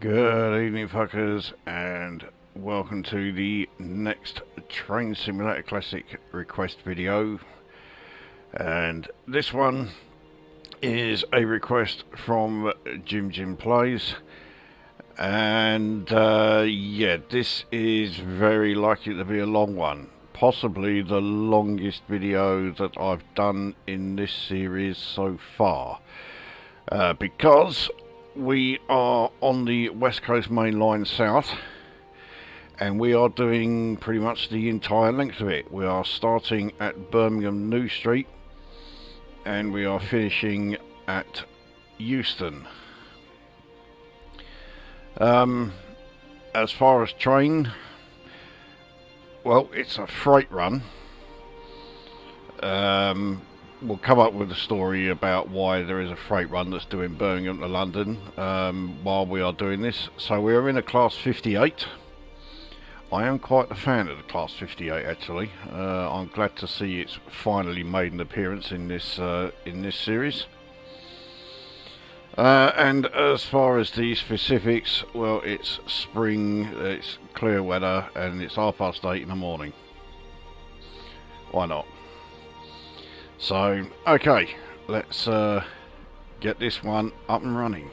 Good evening, fuckers, and welcome to the next Train Simulator Classic request video. And this one is a request from JimJimPlays, and yeah, this is very likely to be a long one. Possibly the longest video that I've done in this series so far, because we are on the West Coast Main Line South, and we are doing pretty much the entire length of it. We are starting at Birmingham New Street, and we are finishing at Euston. As far as train, well, it's a freight run. We'll come up with a story about why there is a freight run that's doing Birmingham to London while we are doing this. So we are in a Class 58. I am quite a fan of the Class 58 actually. I'm glad to see it's finally made an appearance in this series. And as far as the specifics, well, it's spring, it's clear weather, and it's 8:30 in the morning. Why not? So, okay, let's get this one up and running.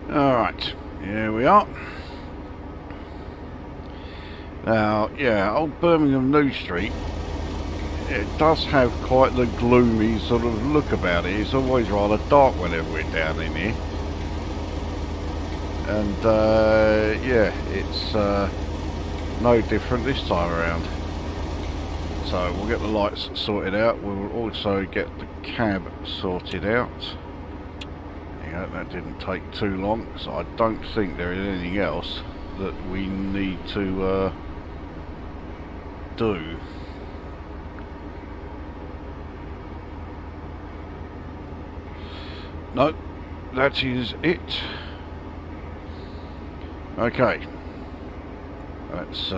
Alright, here we are. Now, yeah, old Birmingham New Street, it does have quite the gloomy sort of look about it. It's always rather dark whenever we're down in here. And, yeah, it's no different this time around. So, we'll get the lights sorted out. We'll also get the cab sorted out. That didn't take too long, so I don't think there is anything else that we need to do. No, that is it. Okay, let's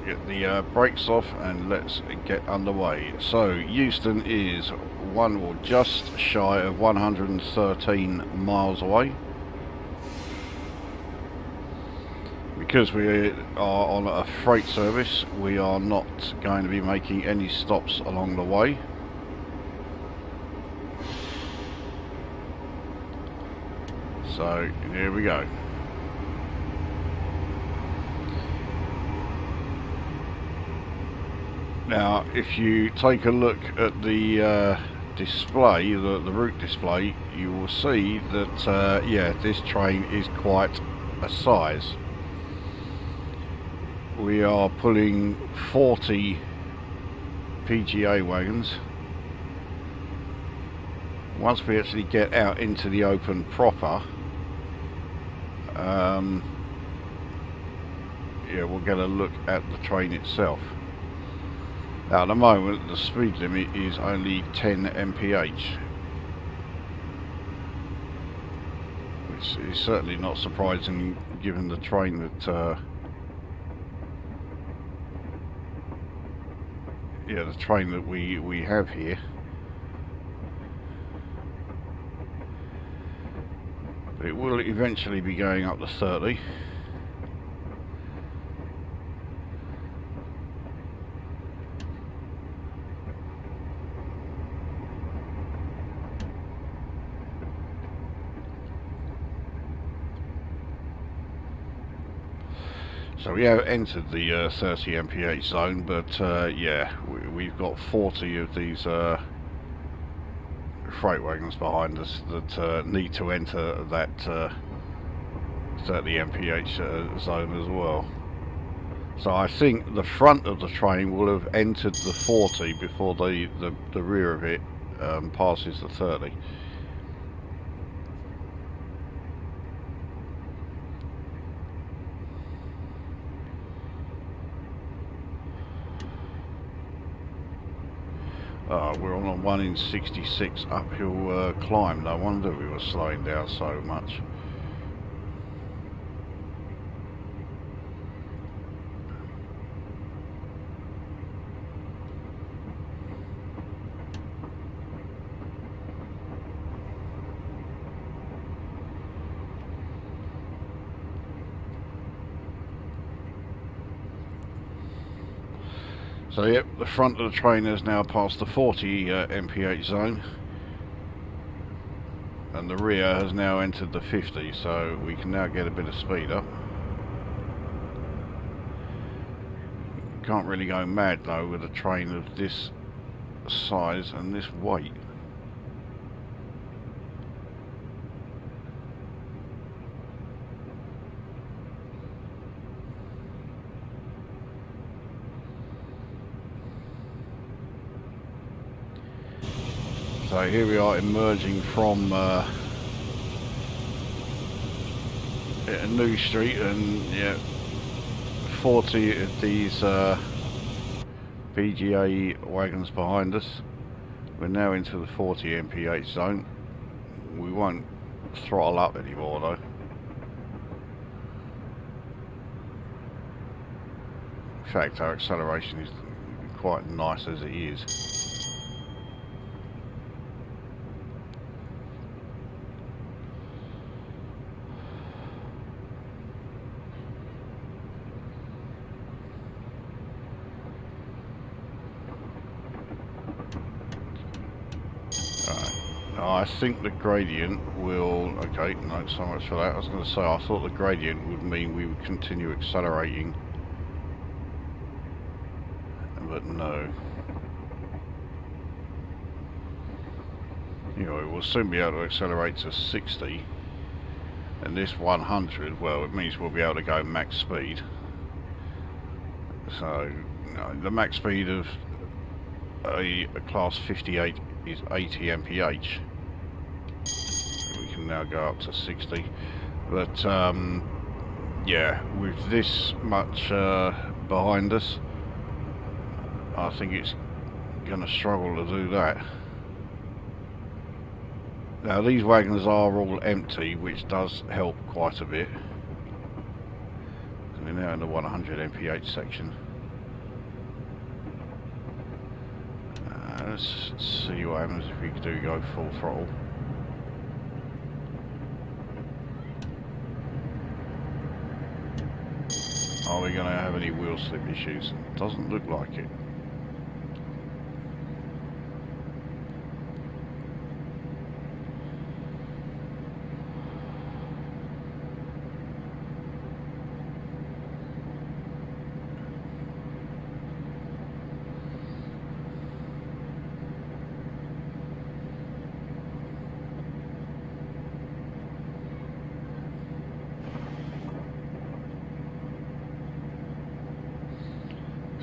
get the brakes off and let's get underway. So Euston is just shy of 113 miles away. Because we are on a freight service, we are not going to be making any stops along the way. So here we go. Now, if you take a look at the display, the route display, you will see that, yeah, this train is quite a size. We are pulling 40 PGA wagons. Once we actually get out into the open proper, yeah, we'll get a look at the train itself. Now, at the moment, the speed limit is only 10 mph, which is certainly not surprising given the train that, yeah, the train that we have here. But it will eventually be going up to 30. So we have entered the 30 mph zone, but yeah, we've got 40 of these freight wagons behind us that need to enter that 30 mph zone as well. So I think the front of the train will have entered the 40 before the rear of it passes the 30. We're on a 1 in 66 uphill climb. No wonder we were slowing down so much. So yep, the front of the train has now passed the 40 mph zone, and the rear has now entered the 50, so we can now get a bit of speed up. Can't really go mad though with a train of this size and this weight. So here we are emerging from New Street, and yeah, 40 of these PGA wagons behind us. We're now into the 40 mph zone. We won't throttle up anymore though. In fact, our acceleration is quite nice as it is. I think the gradient will... okay, no, so much for that. I was going to say, I thought the gradient would mean we would continue accelerating, but no. Anyway, we'll soon be able to accelerate to 60, and this 100, well, it means we'll be able to go max speed. So, no, the max speed of a class 58 is 80 mph. We can now go up to 60, but yeah, with this much behind us, I think it's going to struggle to do that. Now these wagons are all empty, which does help quite a bit. We're now in the 100 mph section. Let's see what happens if we do go full throttle. Are we going to have any wheel slip issues? Doesn't look like it.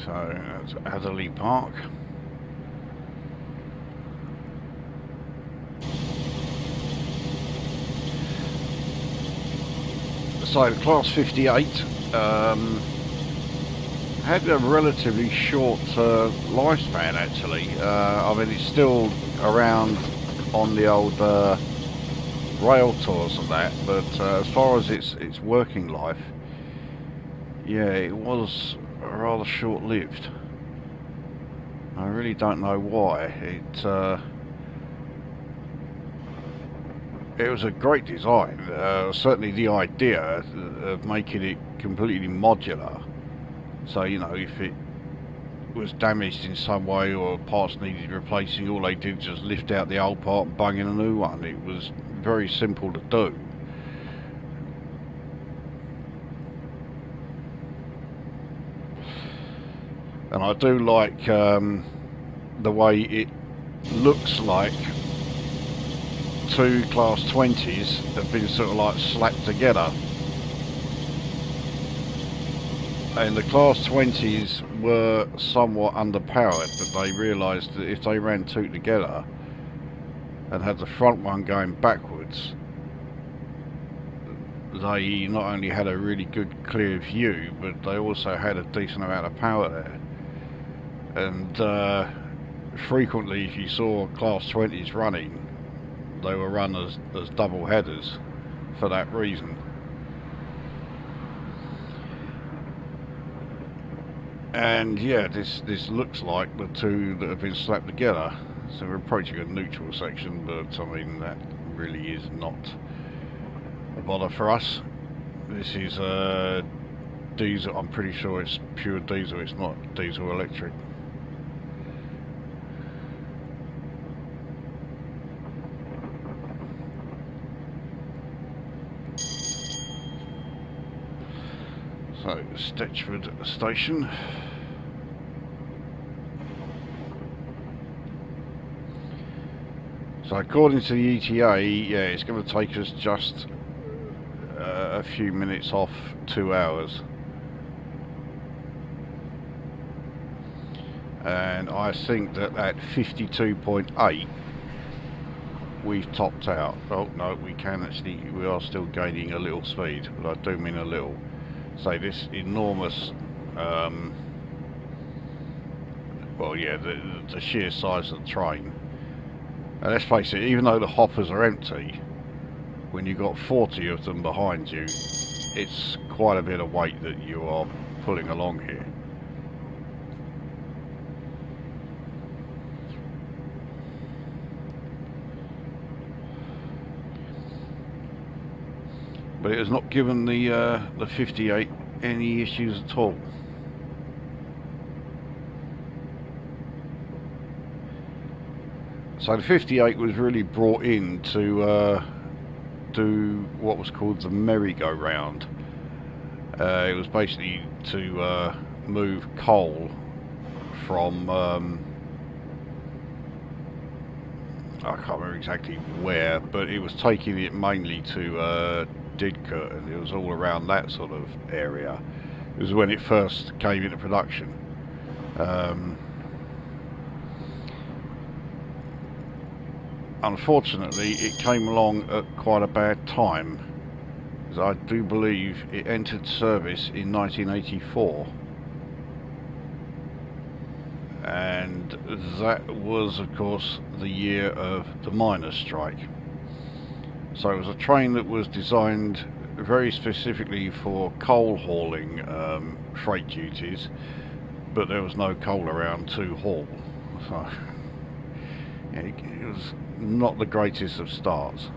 So that's Adderley Park. So the class 58 had a relatively short lifespan actually. I mean, it's still around on the old rail tours and that, but as far as its working life, yeah, it was rather short-lived. I really don't know why. It was a great design. Certainly the idea of making it completely modular. So, you know, if it was damaged in some way or parts needed replacing, all they did was just lift out the old part and bung in a new one. It was very simple to do. And I do like the way it looks like two class 20s have been sort of like slapped together. And the class 20s were somewhat underpowered, but they realised that if they ran two together and had the front one going backwards, they not only had a really good clear view, but they also had a decent amount of power there. And frequently, if you saw class 20s running, they were run as double headers for that reason. And yeah, this looks like the two that have been slapped together. So we're approaching a neutral section, but I mean that really is not a bother for us. This is diesel. I'm pretty sure it's pure diesel. It's not diesel electric. So, Stetchford Station. So according to the ETA, yeah, it's going to take us just a few minutes off 2 hours. And I think that at 52.8 we've topped out. Oh no, we are still gaining a little speed, but I do mean a little. So this enormous, well yeah, the sheer size of the train. And let's face it, even though the hoppers are empty, when you've got 40 of them behind you, it's quite a bit of weight that you are pulling along here. But it has not given the 58 any issues at all. So the 58 was really brought in to do what was called the merry-go-round. It was basically to move coal from I can't remember exactly where, but it was taking it mainly to Didcot, and it was all around that sort of area. It was when it first came into production. Unfortunately, it came along at quite a bad time, as I do believe it entered service in 1984, and that was of course the year of the miners' strike. So it was a train that was designed very specifically for coal hauling freight duties, but there was no coal around to haul. So it was not the greatest of starts.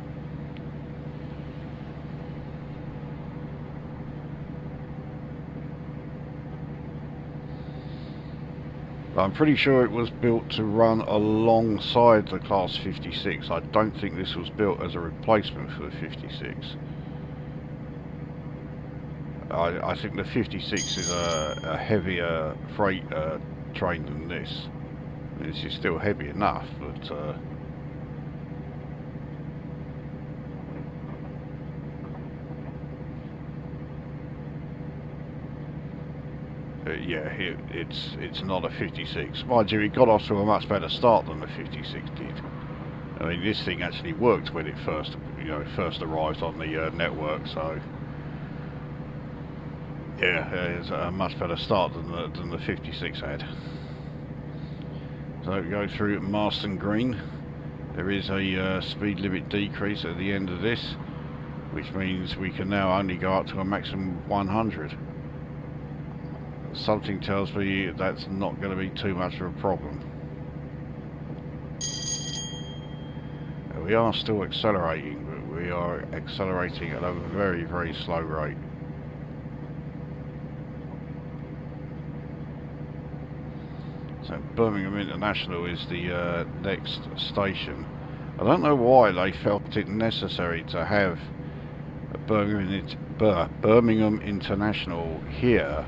I'm pretty sure it was built to run alongside the Class 56. I don't think this was built as a replacement for the 56. I think the 56 is a heavier freight train than this. This is still heavy enough, but yeah, it's not a 56. Mind you, it got off to a much better start than the 56 did. I mean, this thing actually worked when it first arrived on the network. So yeah, it's a much better start than the 56 had. So we go through Marston Green. There is a speed limit decrease at the end of this, which means we can now only go up to a maximum 100. Something tells me that's not going to be too much of a problem. We are still accelerating, but we are accelerating at a very, very slow rate. So Birmingham International is the next station. I don't know why they felt it necessary to have Birmingham International here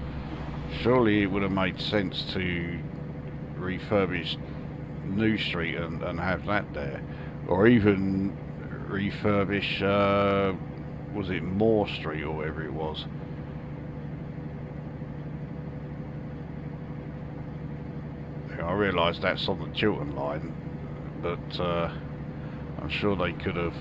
Surely it would have made sense to refurbish New Street and have that there, or even refurbish was it Moore Street or whatever it was. I realise that's on the Chiltern line, but I'm sure they could have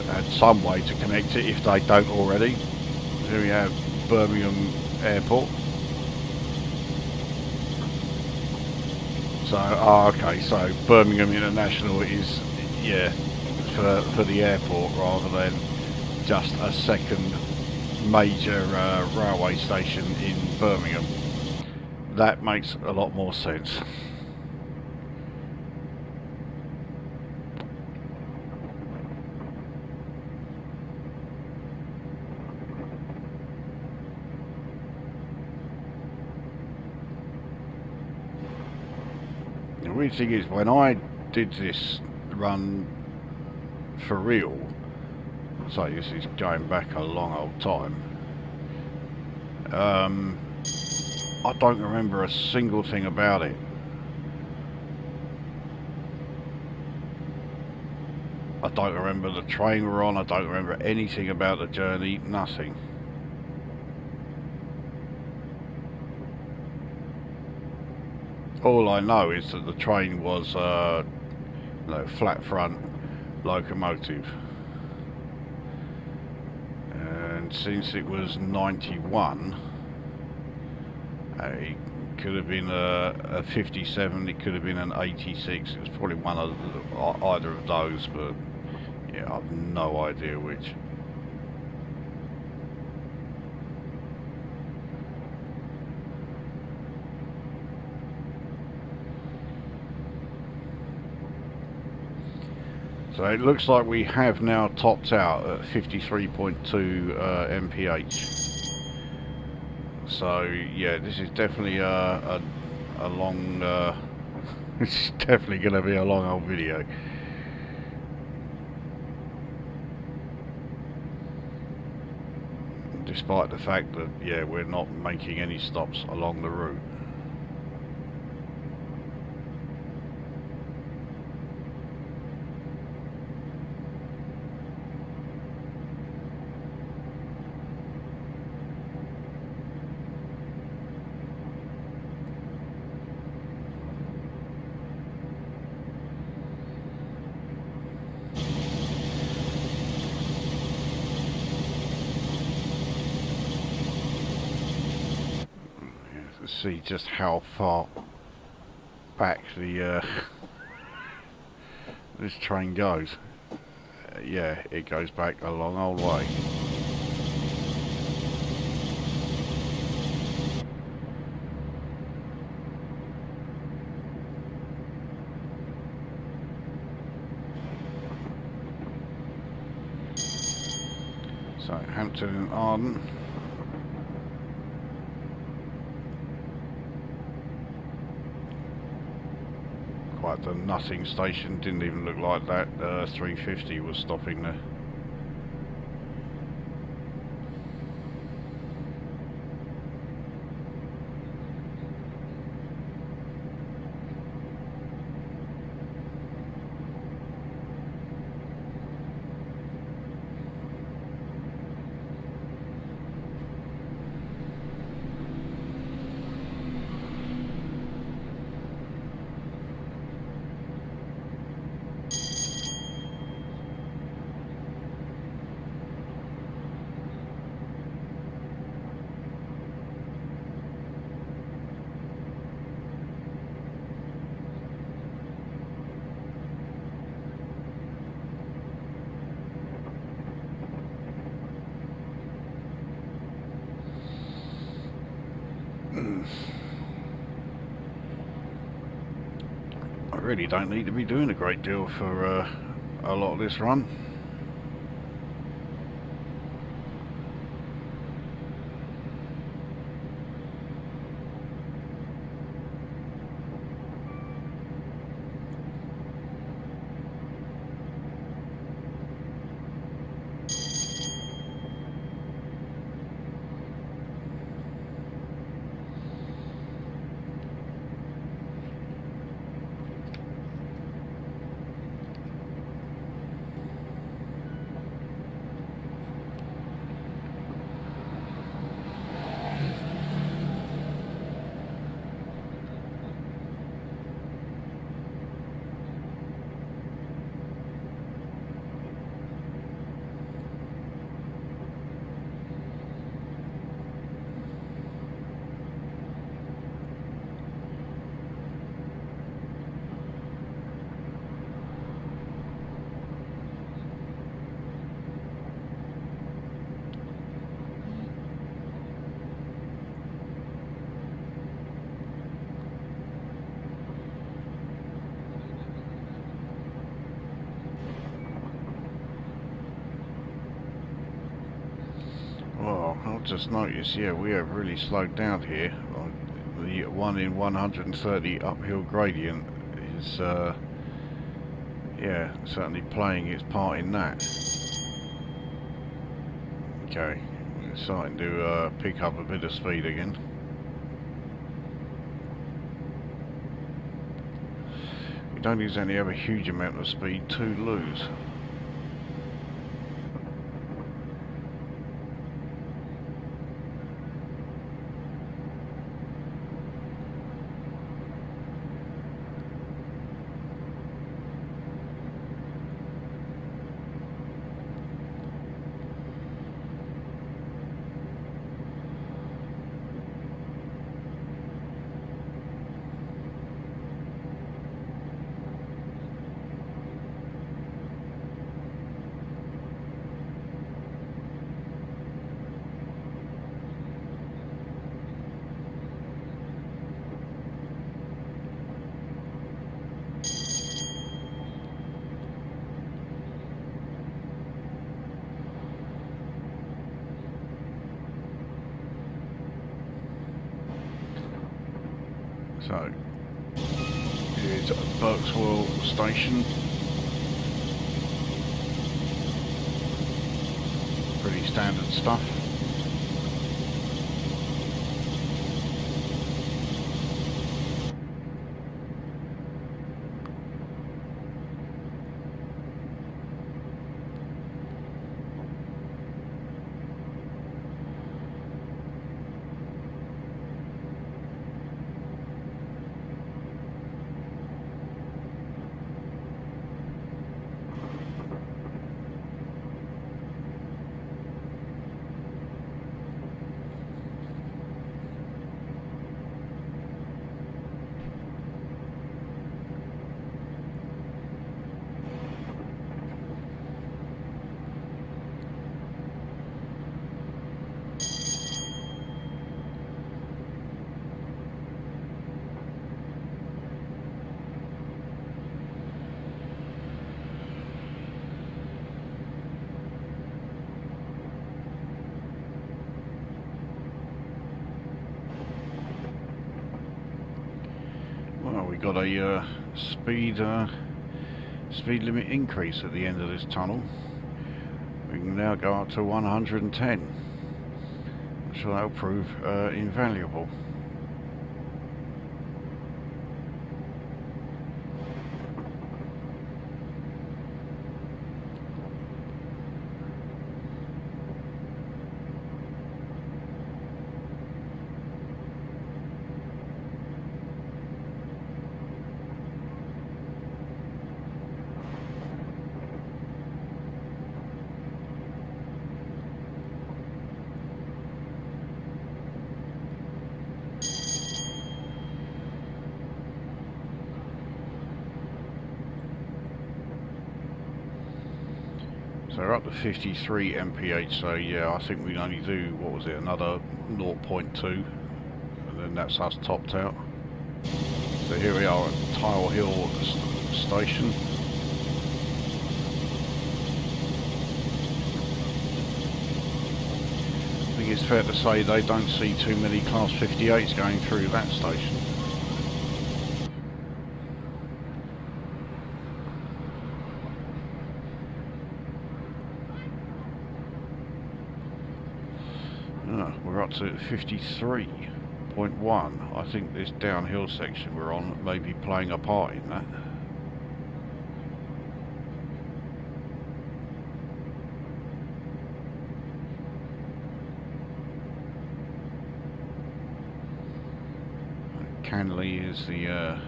had some way to connect it if they don't already. Here we have Birmingham Airport. So, okay, so Birmingham International is, yeah, for the airport rather than just a second major railway station in Birmingham. That makes a lot more sense. The weird thing is, when I did this run for real, so this is going back a long old time, I don't remember a single thing about it. I don't remember the train we're on, I don't remember anything about the journey, nothing. All I know is that the train was flat front locomotive, and since it was 91, it could have been a 57, it could have been an 86, it was probably one of either of those, but yeah, I've no idea which. So it looks like we have now topped out at 53.2 mph. So yeah, this is definitely a long. It's definitely going to be a long old video. Despite the fact that, yeah, we're not making any stops along the route. See just how far back the this train goes. Yeah, it goes back a long old way. So Hampton and Arden. Quite the nothing station, didn't even look like that. 350 was stopping there. I really don't need to be doing a great deal for a lot of this run. Well, I've just noticed, yeah, we have really slowed down here. The 1 in 130 uphill gradient is, yeah, certainly playing its part in that. Okay, it's starting to pick up a bit of speed again. We don't exactly have a huge amount of speed to lose. So, here's Berkswell Station. Pretty standard stuff. Well, we got a speed limit increase at the end of this tunnel. We can now go up to 110. I'm sure that'll prove invaluable. So we're up to 53 mph, so yeah, I think we only do, what was it, another 0.2, and then that's us topped out. So here we are at Tile Hill Station. I think it's fair to say they don't see too many Class 58s going through that station. We're up to 53.1. I think this downhill section we're on may be playing a part in that. Canley is the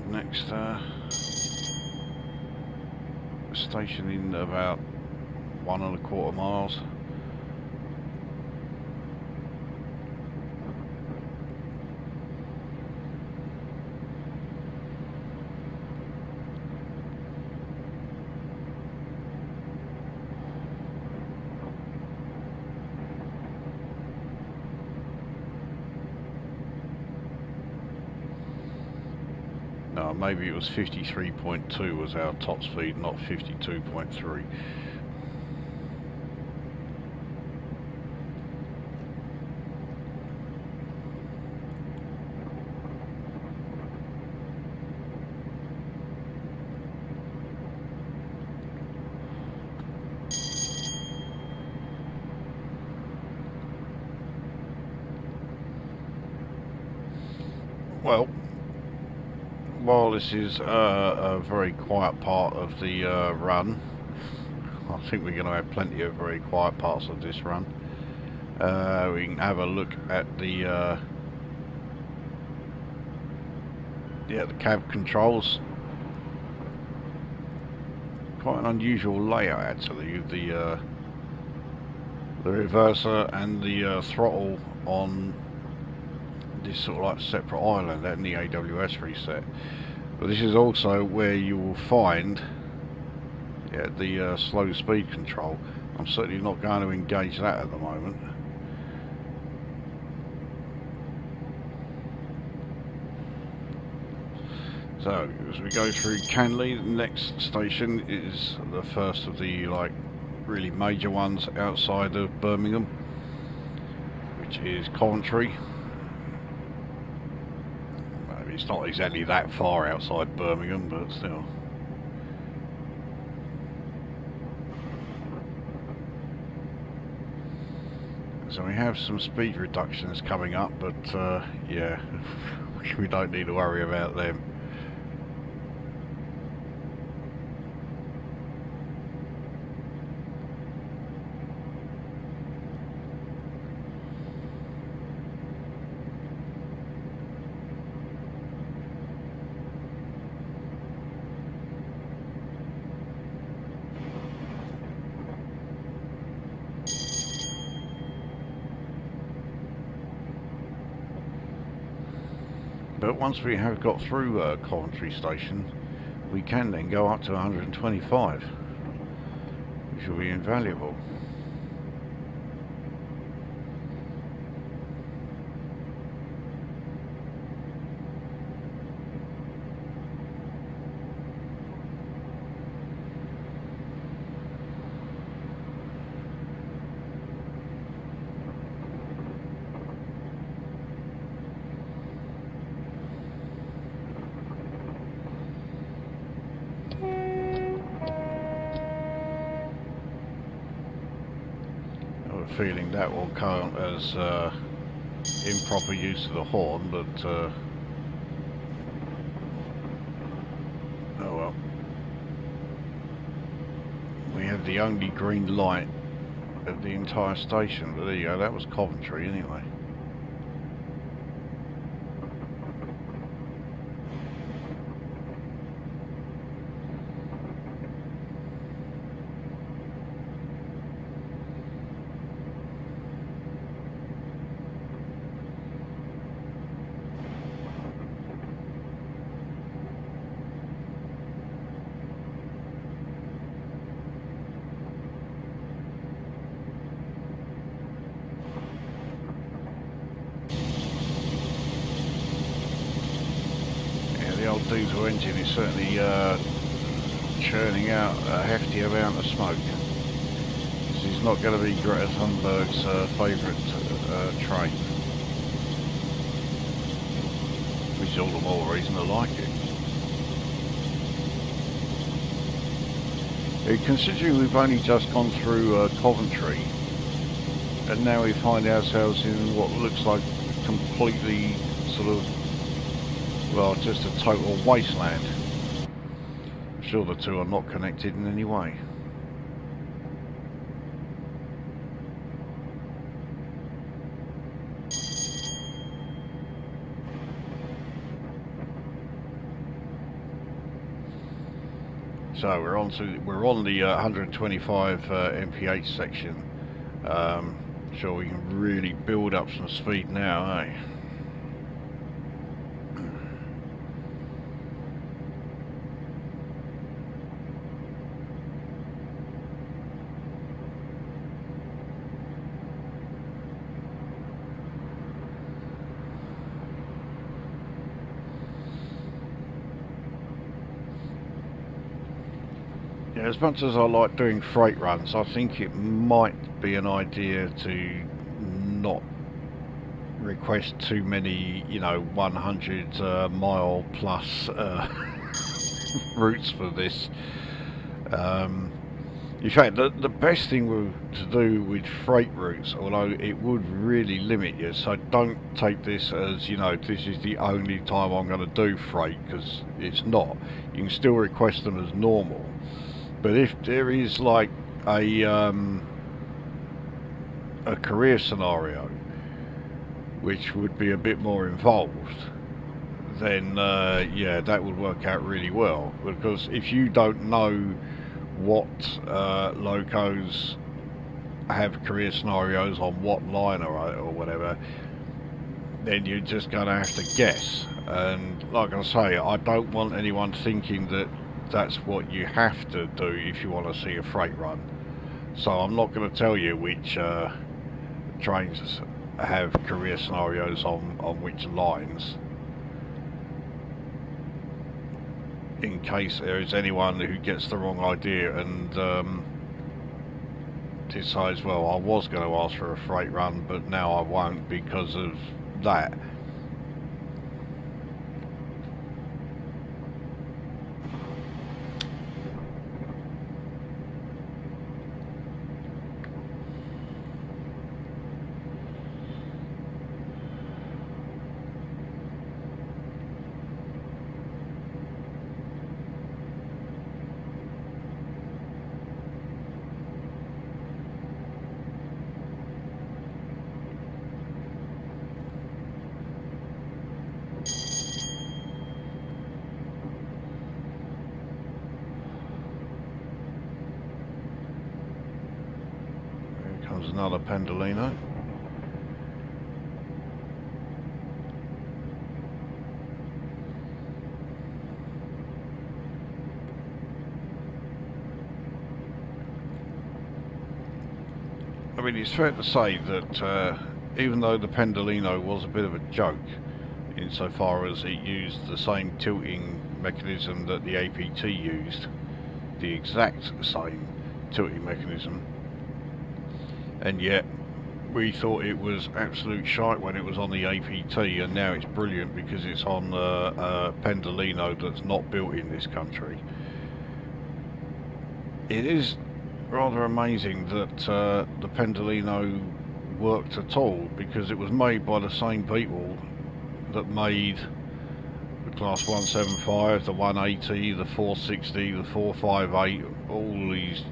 next station in about 1¼ miles. Maybe it was 53.2 was our top speed, not 52.3. well, while this is a very quiet part of the run, I think we're going to have plenty of very quiet parts of this run. We can have a look at the cab controls. Quite an unusual layout actually, the reverser and the throttle on this sort of like separate island and the AWS reset. But this is also where you will find the slow speed control. I'm certainly not going to engage that at the moment. So as we go through Canley, the next station is the first of the like really major ones outside of Birmingham, which is Coventry. It's not exactly that far outside Birmingham, but still. So we have some speed reductions coming up, but yeah, we don't need to worry about them. But once we have got through Coventry Station, we can then go up to 125, which will be invaluable. Feeling that will count as improper use of the horn, but oh well. We have the only green light of the entire station, but there you go, that was Coventry anyway. The old diesel engine is certainly churning out a hefty amount of smoke. This is not going to be Greta Thunberg's favourite train, which is all the more reason to like it. Considering we've only just gone through Coventry, and now we find ourselves in what looks like completely sort of, well, just a total wasteland. I'm sure the two are not connected in any way. So we're on the 125 mph section. Sure, we can really build up some speed now, eh? Yeah, as much as I like doing freight runs, I think it might be an idea to not request too many, 100 mile plus routes for this. In fact, the best thing to do with freight routes, although it would really limit you, so don't take this as, you know, this is the only time I'm going to do freight, because it's not. You can still request them as normal. But if there is like a career scenario, which would be a bit more involved, then yeah, that would work out really well. Because if you don't know what locos have career scenarios on what line or whatever, then you're just going to have to guess. And like I say, I don't want anyone thinking that that's what you have to do if you want to see a freight run. So I'm not going to tell you which trains have career scenarios on which lines, in case there is anyone who gets the wrong idea and decides, well, I was going to ask for a freight run, but now I won't because of that. Another Pendolino. I mean, it's fair to say that even though the Pendolino was a bit of a joke insofar as it used the same tilting mechanism that the APT used, the exact same tilting mechanism, and yet we thought it was absolute shite when it was on the APT, and now it's brilliant because it's on a Pendolino that's not built in this country. It is rather amazing that the Pendolino worked at all, because it was made by the same people that made the Class 175, the 180, the 460, the 458, all these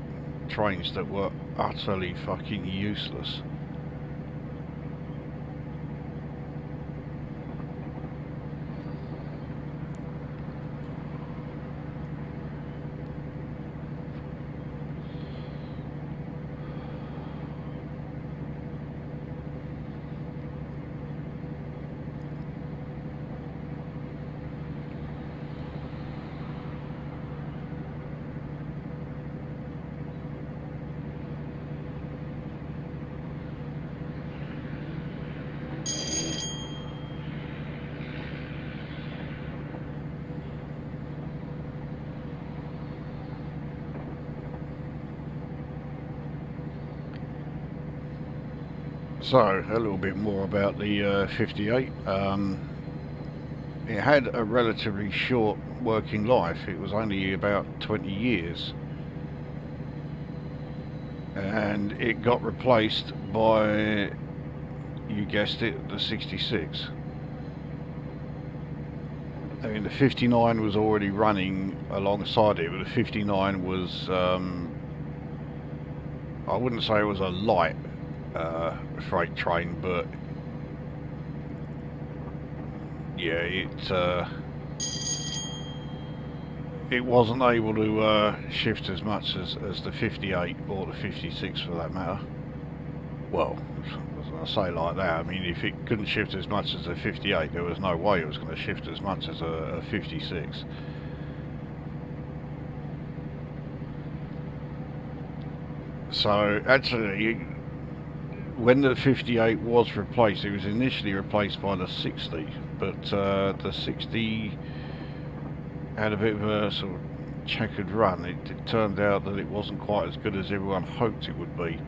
trains that were utterly fucking useless. So, a little bit more about the 58. It had a relatively short working life. It was only about 20 years. And it got replaced by, you guessed it, the 66. I mean, the 59 was already running alongside it, but the 59 was, I wouldn't say it was a light freight train, but yeah, it wasn't able to shift as much as the 58 or the 56 for that matter. Well, I say like that, I mean, if it couldn't shift as much as a 58, there was no way it was going to shift as much as a 56. So actually, when the 58 was replaced, it was initially replaced by the 60, but the 60 had a bit of a sort of checkered run. It turned out that it wasn't quite as good as everyone hoped it would be,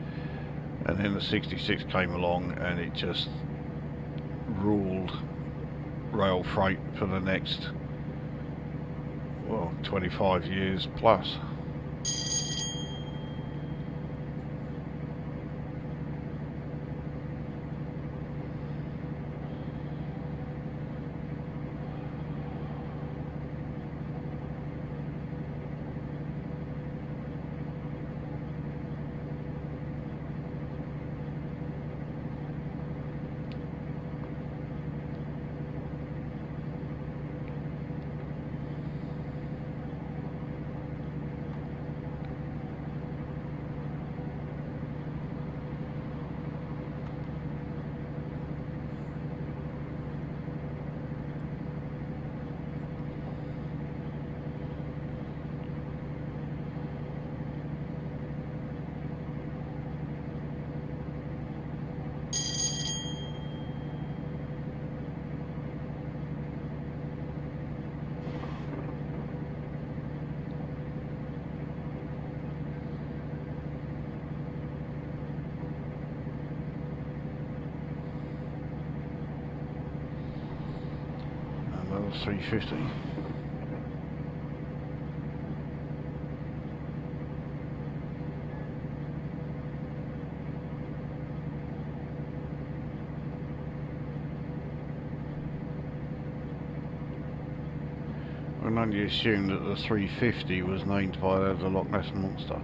and then the 66 came along and it just ruled rail freight for the next, well, 25 years plus. was 350. I can only assume that the 350 was named by the Loch Ness Monster.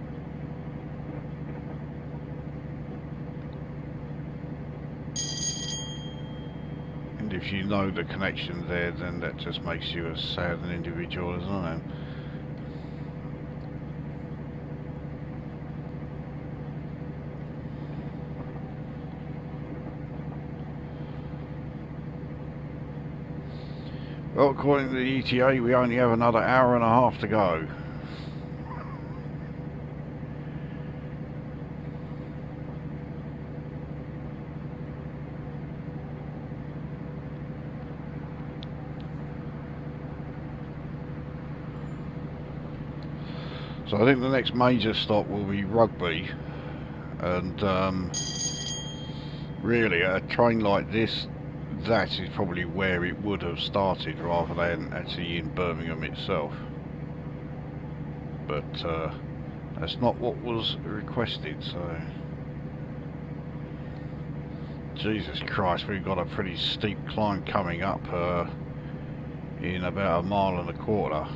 And if you know the connection there, then that just makes you as sad an individual as I am. Well, according to the ETA, we only have another hour and a half to go. So I think the next major stop will be Rugby, and really a train like this, that is probably where it would have started rather than actually in Birmingham itself. But that's not what was requested, so... Jesus Christ, we've got a pretty steep climb coming up in about 1.25 miles.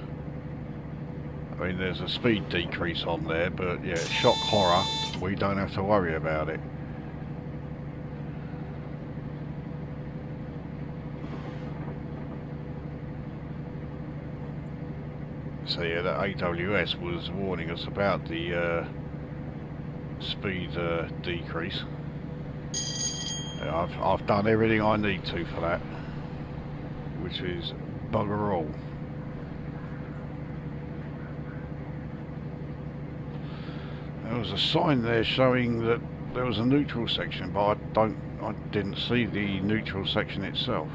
I mean, there's a speed decrease on there, but yeah, shock horror, we don't have to worry about it. So yeah, that AWS was warning us about the speed decrease. Yeah, I've done everything I need to for that, which is bugger all. There was a sign there showing that there was a neutral section, but I didn't see the neutral section itself.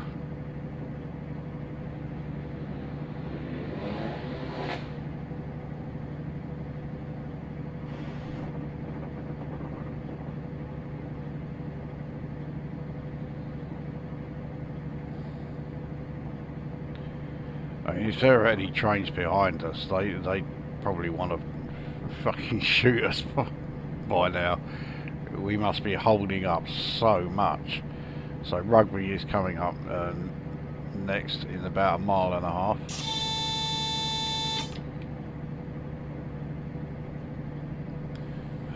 I mean, if there are any trains behind us, they probably want to fucking shoot us by now. We must be holding up so much. So Rugby is coming up next in about 1.5 miles.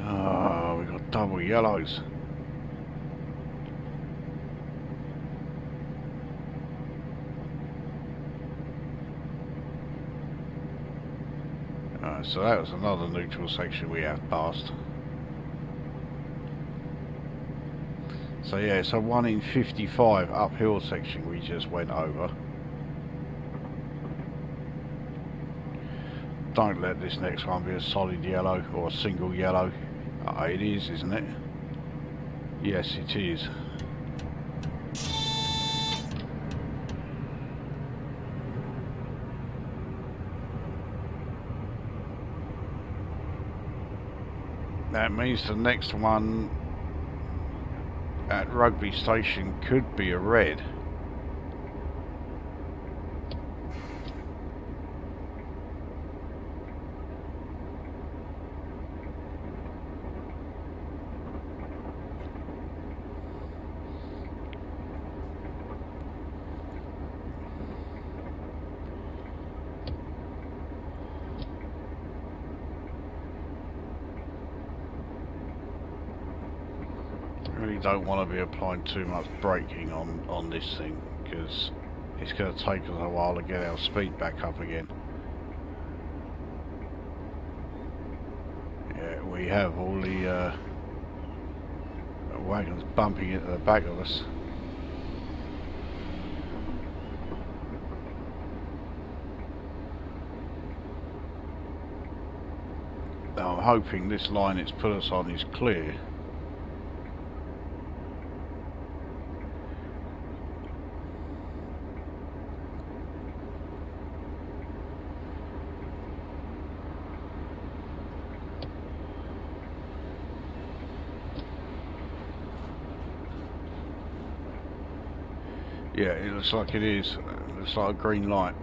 Oh, we've got double yellows. So that was another neutral section we have passed. So yeah, it's a 1 in 55 uphill section we just went over. Don't let this next one be a solid yellow or a single yellow. It is, isn't it? Yes, it is. That means the next one at Rugby Station could be a red. Really don't want to be applying too much braking on this thing, because it's going to take us a while to get our speed back up again. Yeah, we have all the wagons bumping into the back of us. Now I'm hoping this line it's put us on is clear. Yeah, it looks like it is. It looks like a green light.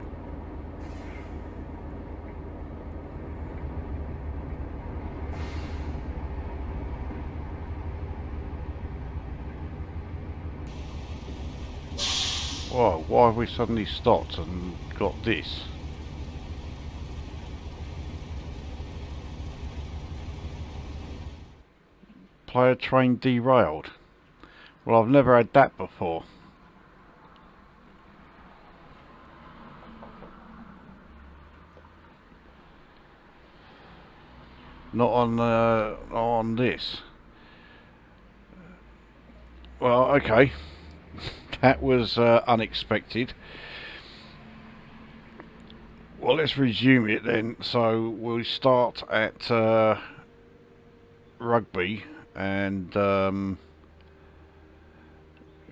Whoa, why have we suddenly stopped and got this? Player train derailed. Well, I've never had that before. Not on this. Well, okay. That was unexpected. Well, let's resume it then. So we'll start at Rugby, and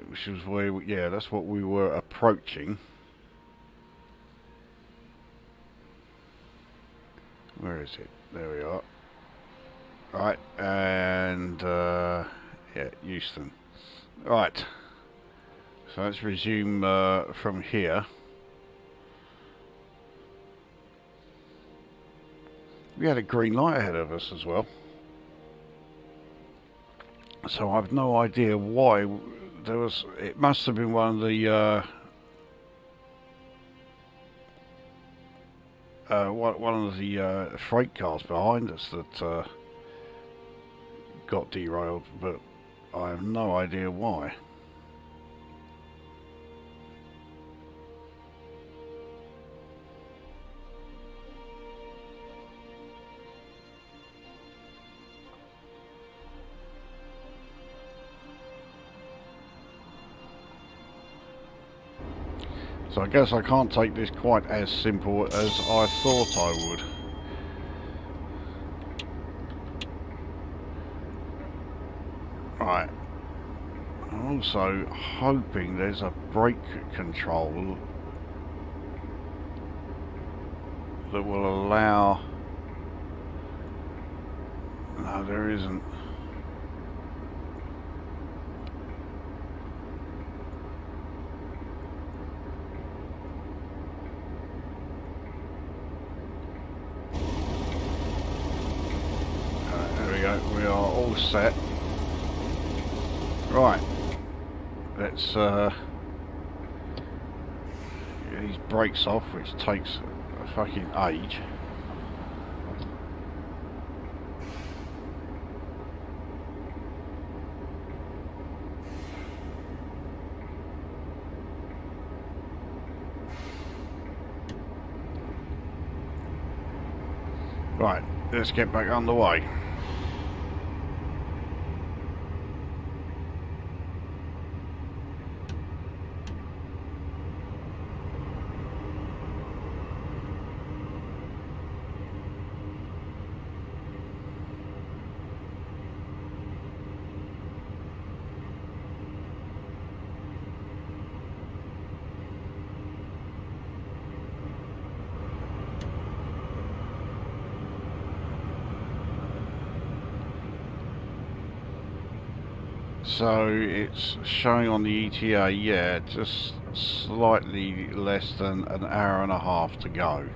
which was where yeah, that's what we were approaching. Where is it? There we are. Right, and yeah, Euston. Right. So let's resume from here. We had a green light ahead of us as well. So I've no idea why there was. It must have been one of the one of the freight cars behind us that got derailed, but I have no idea why. So I guess I can't take this quite as simple as I thought I would. Right. I'm also hoping there's a brake control that will allow... No, there isn't. We are all set. Right, let's get these brakes off, which takes a fucking age. Right, let's get back underway. So it's showing on the ETA, yeah, just slightly less than an hour and a half to go.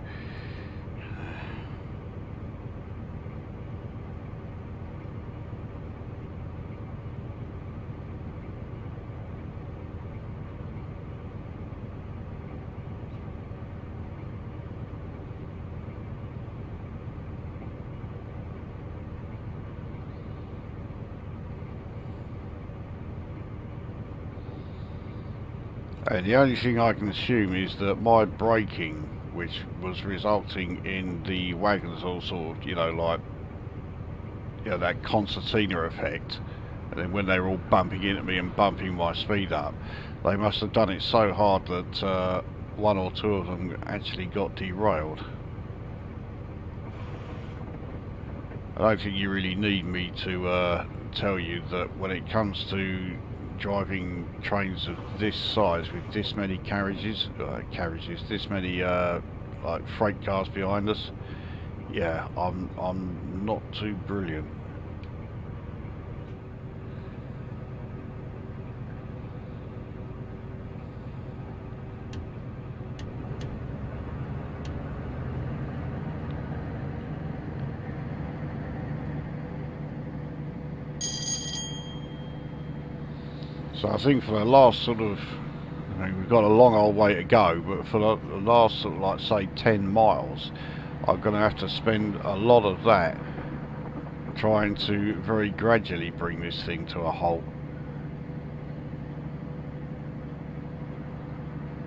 And the only thing I can assume is that my braking, which was resulting in the wagons all sort of, you know, like, you know, that concertina effect, and then when they were all bumping into me and bumping my speed up, they must have done it so hard that one or two of them actually got derailed. I don't think you really need me to tell you that when it comes to driving trains of this size with this many carriages, this many like freight cars behind us, yeah, I'm not too brilliant. So I think for the last sort of, I mean, we've got a long old way to go, but for the last sort of, like, say 10 miles, I'm going to have to spend a lot of that trying to very gradually bring this thing to a halt,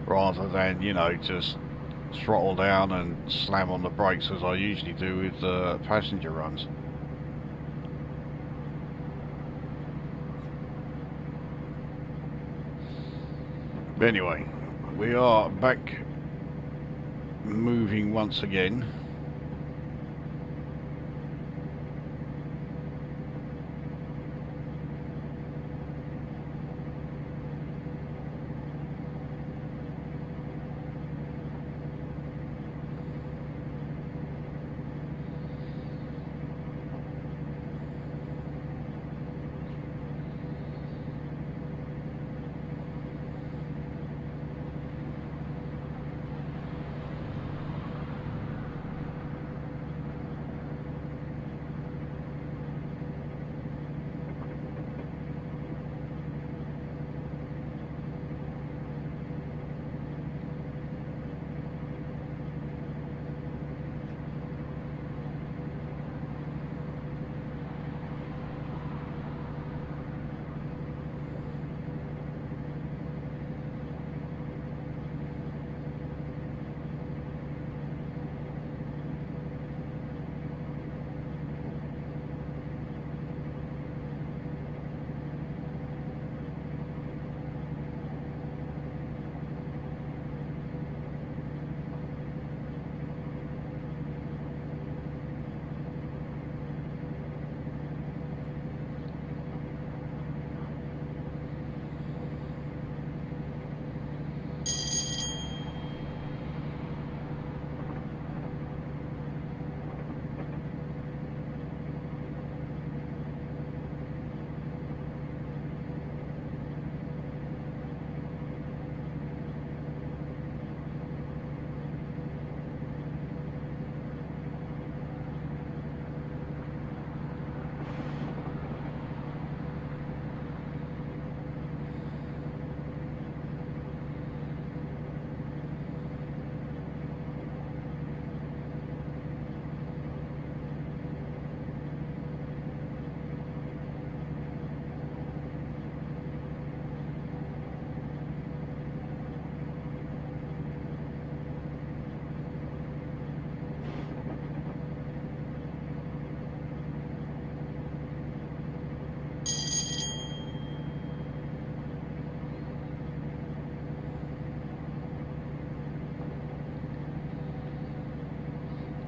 rather than, you know, just throttle down and slam on the brakes as I usually do with passenger runs. But anyway, we are back moving once again.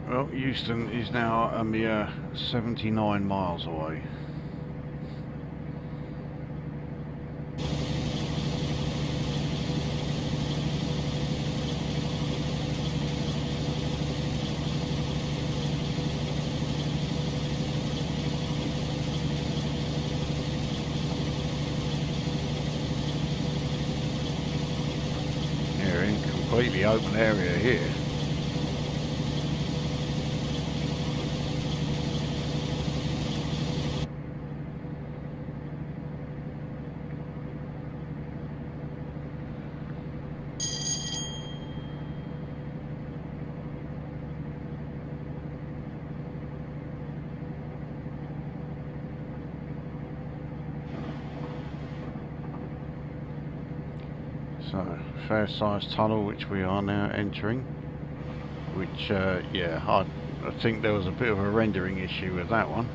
Well, Euston is now a mere 79 miles away. We're in completely open area here. So, fair sized tunnel which we are now entering, which yeah, I think there was a bit of a rendering issue with that one.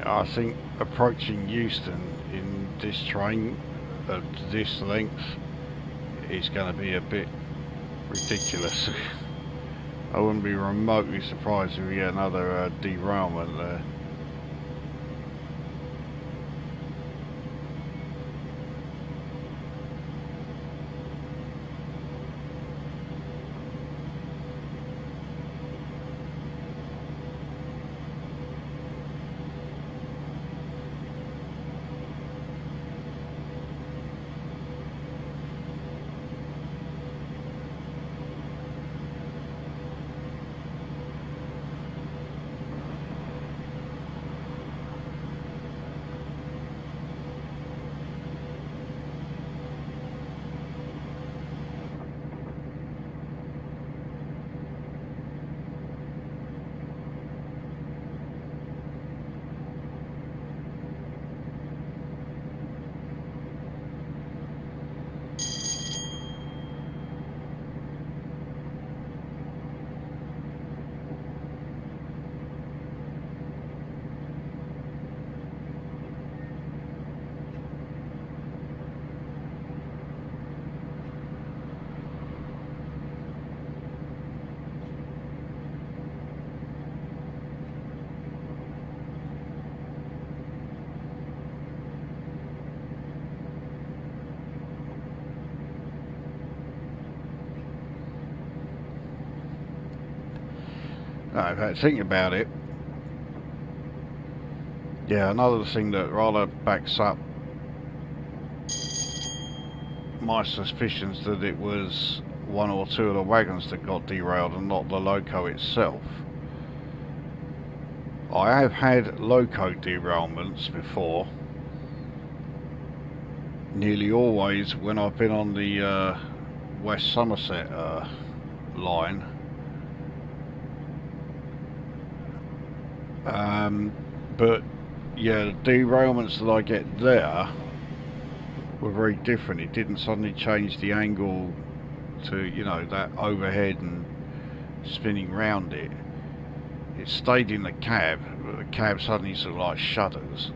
I think approaching Euston in this train at this length is going to be a bit ridiculous. I wouldn't be remotely surprised if we get another derailment there. No, in fact, thinking about it, yeah, another thing that rather backs up my suspicions that it was one or two of the wagons that got derailed and not the loco itself. I have had loco derailments before, nearly always when I've been on the West Somerset line. But yeah, the derailments that I get there were very different. It didn't suddenly change the angle to, you know, that overhead and spinning round it. It stayed in the cab, but the cab suddenly sort of like shudders,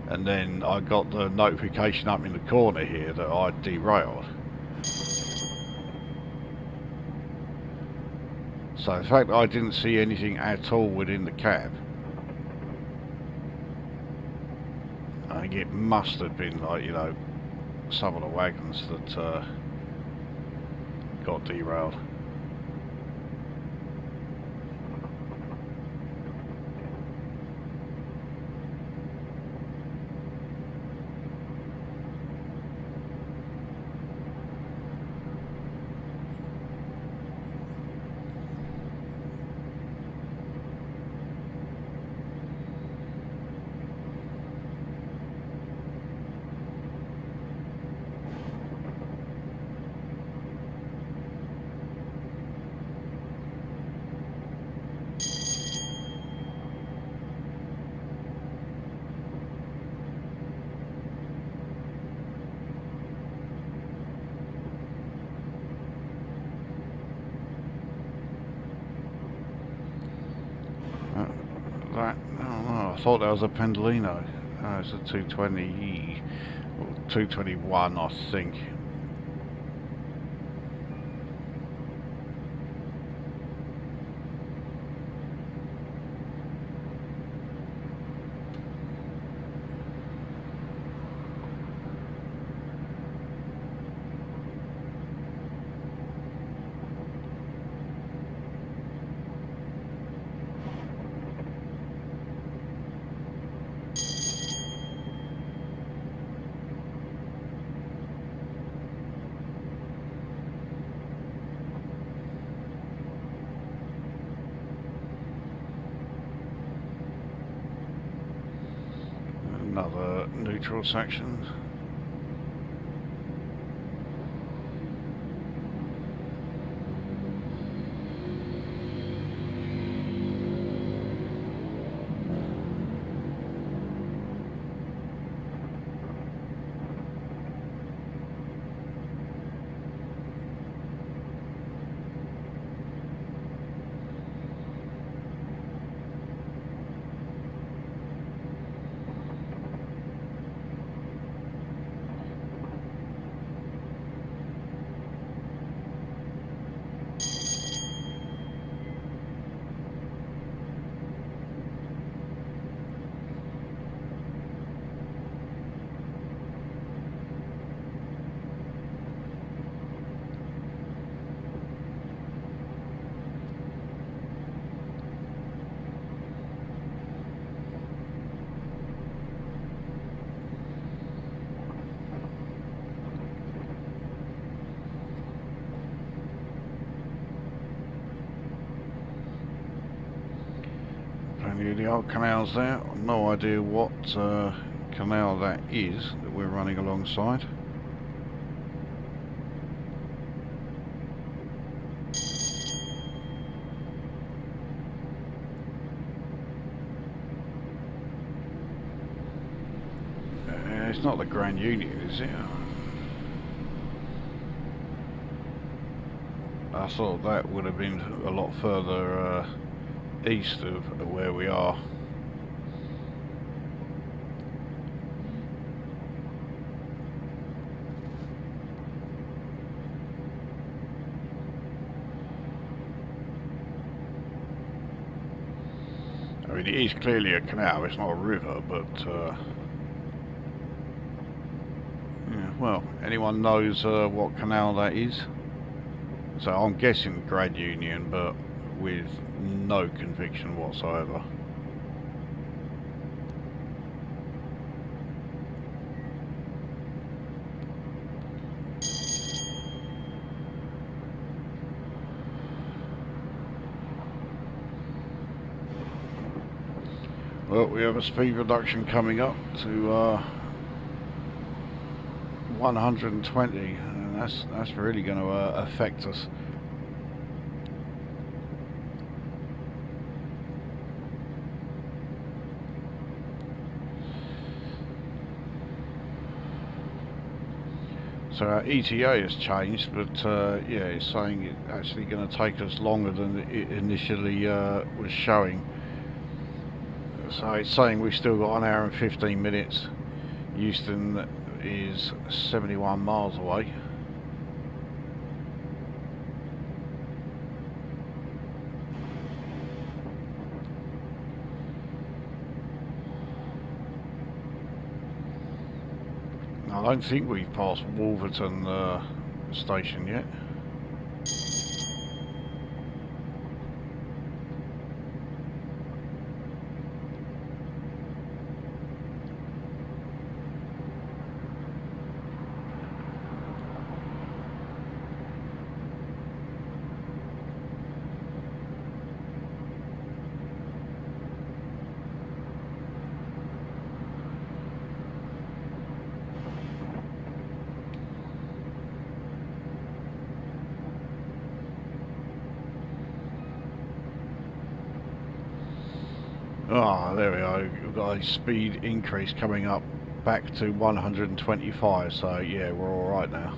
and then I got the notification up in the corner here that I'd derailed. So the fact that I didn't see anything at all within the cab, I think it must have been like, you know, some of the wagons that got derailed. That, I don't know, I thought that was a Pendolino. It's a 220 or 221, I think. Another neutral section. you the old canals there. No idea what canal that is that we're running alongside. It's not the Grand Union, is it? I thought that would have been a lot further east of where we are. I mean, it is clearly a canal, it's not a river, but yeah, well, anyone knows what canal that is? So I'm guessing Grand Union, but with no conviction whatsoever. Well, we have a speed reduction coming up to 120, and that's really going to affect us. So our ETA has changed, but yeah, it's saying it's actually going to take us longer than it initially was showing. So it's saying we've still got 1 hour and 15 minutes. Euston is 71 miles away. I don't think we've passed Wolverton station yet. Ah, there we are. We've got a speed increase coming up back to 125, so yeah, we're alright now.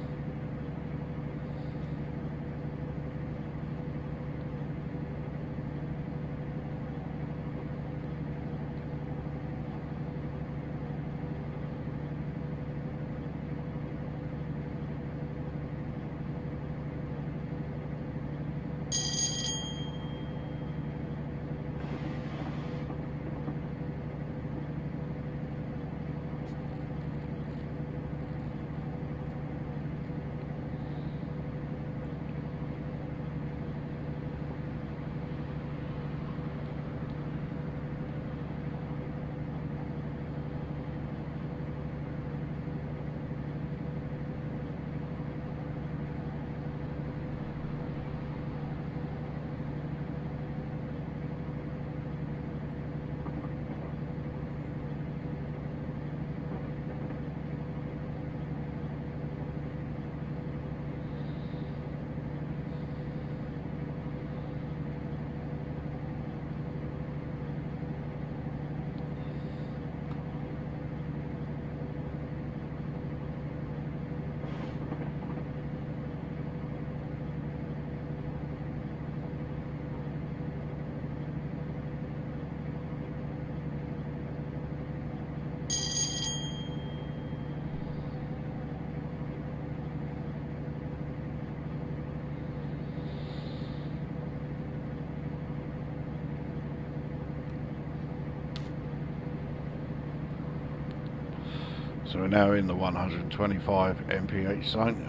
So we're now in the 125 mph zone.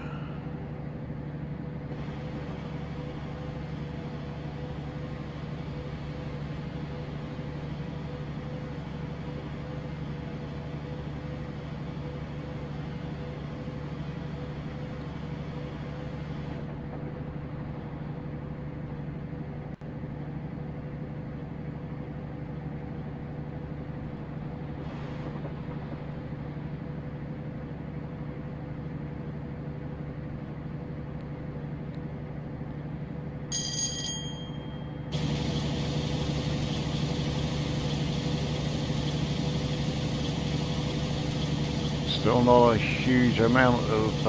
Still not a huge amount of,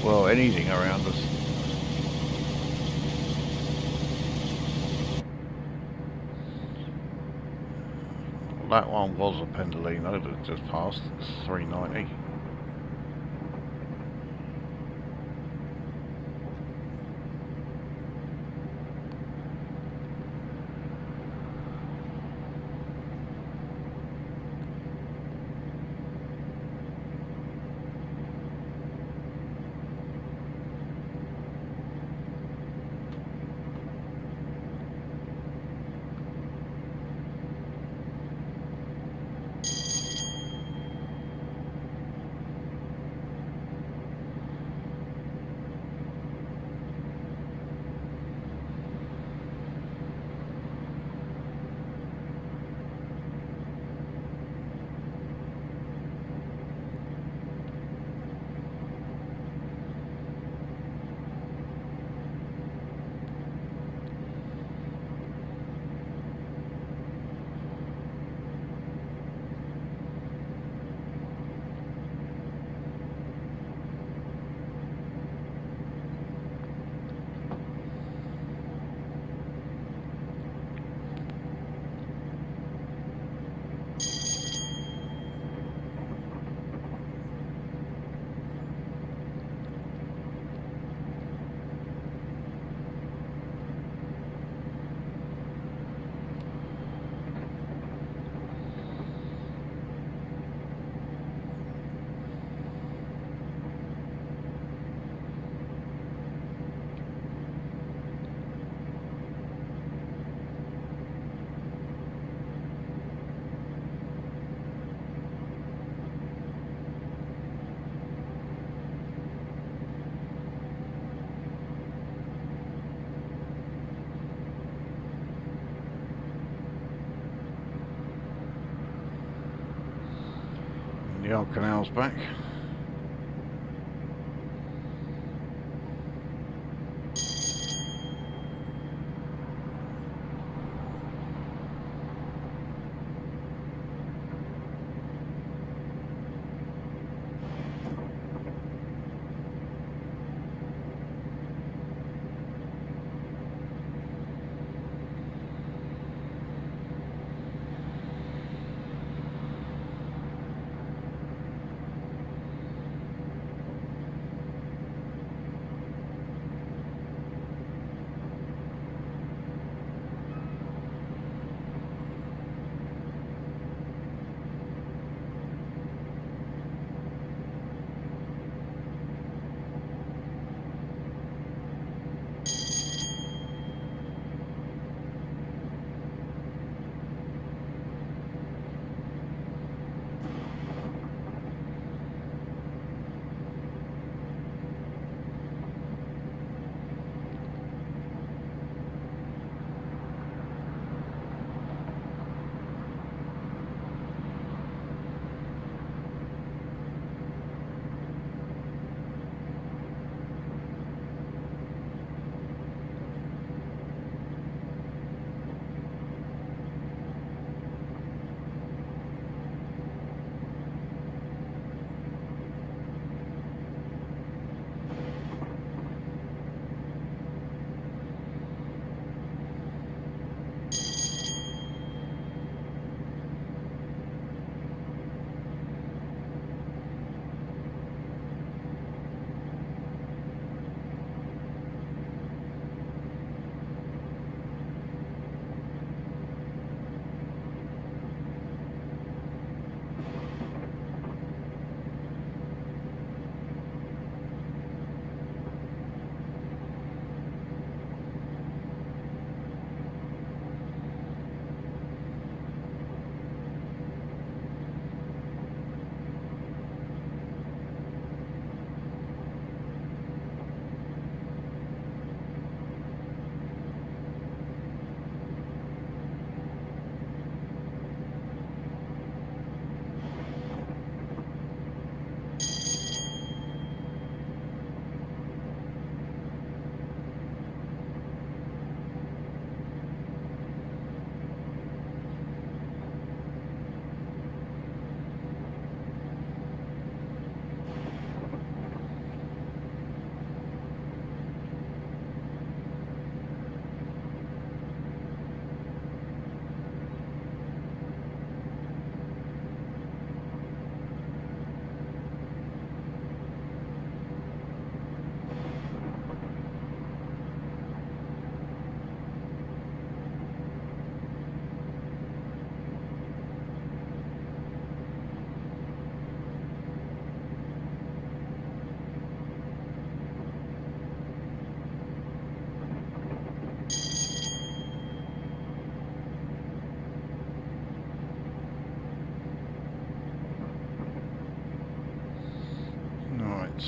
well, anything around us. That one was a Pendolino that just passed. It's 390. The old canal's back.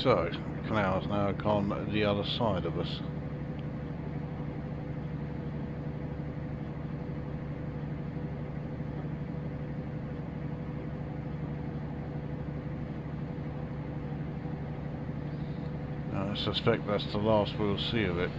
So, the canal's now gone the other side of us. I suspect that's the last we'll see of it.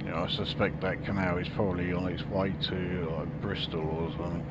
Yeah, I suspect that canal is probably on its way to like Bristol or something.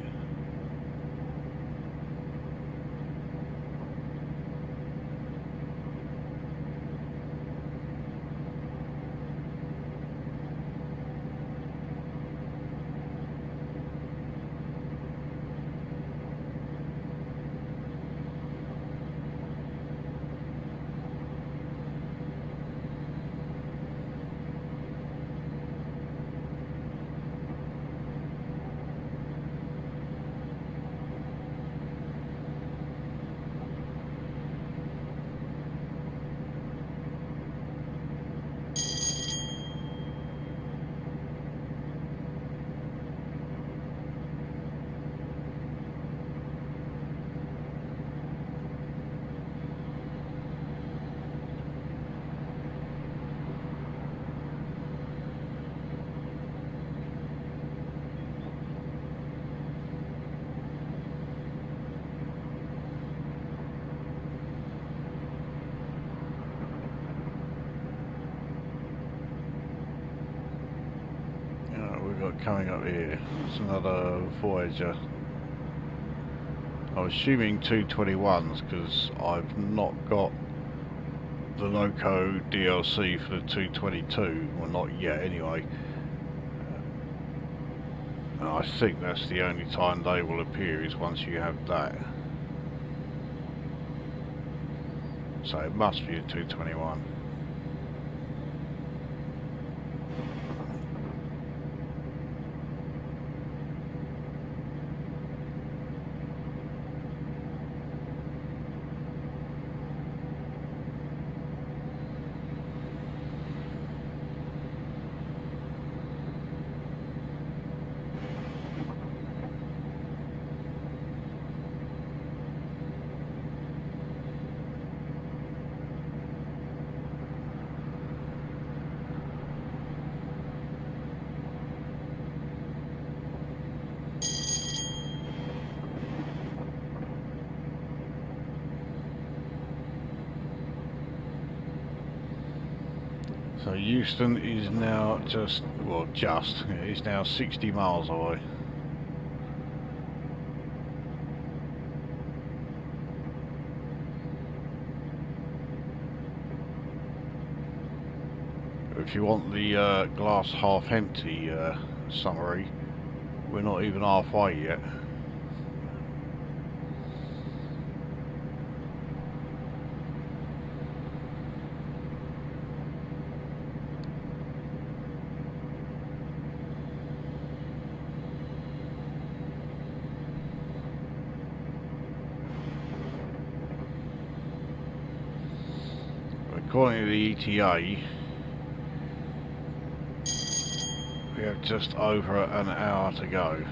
We've got coming up here, it's another Voyager. I'm assuming 221s because I've not got the Loco DLC for the 222, well not yet anyway. And I think that's the only time they will appear is once you have that. So it must be a 221. So Euston is now it's now 60 miles away. If you want the glass half empty summary, we're not even halfway yet. According to the ETA, we have just over an hour to go.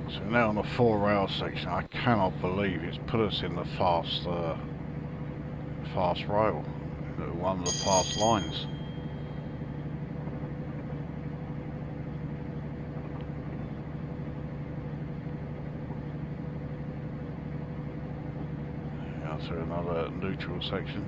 So now on the 4 rail section, I cannot believe it's put us in the fast rail, one of the fast lines. Now to another neutral section.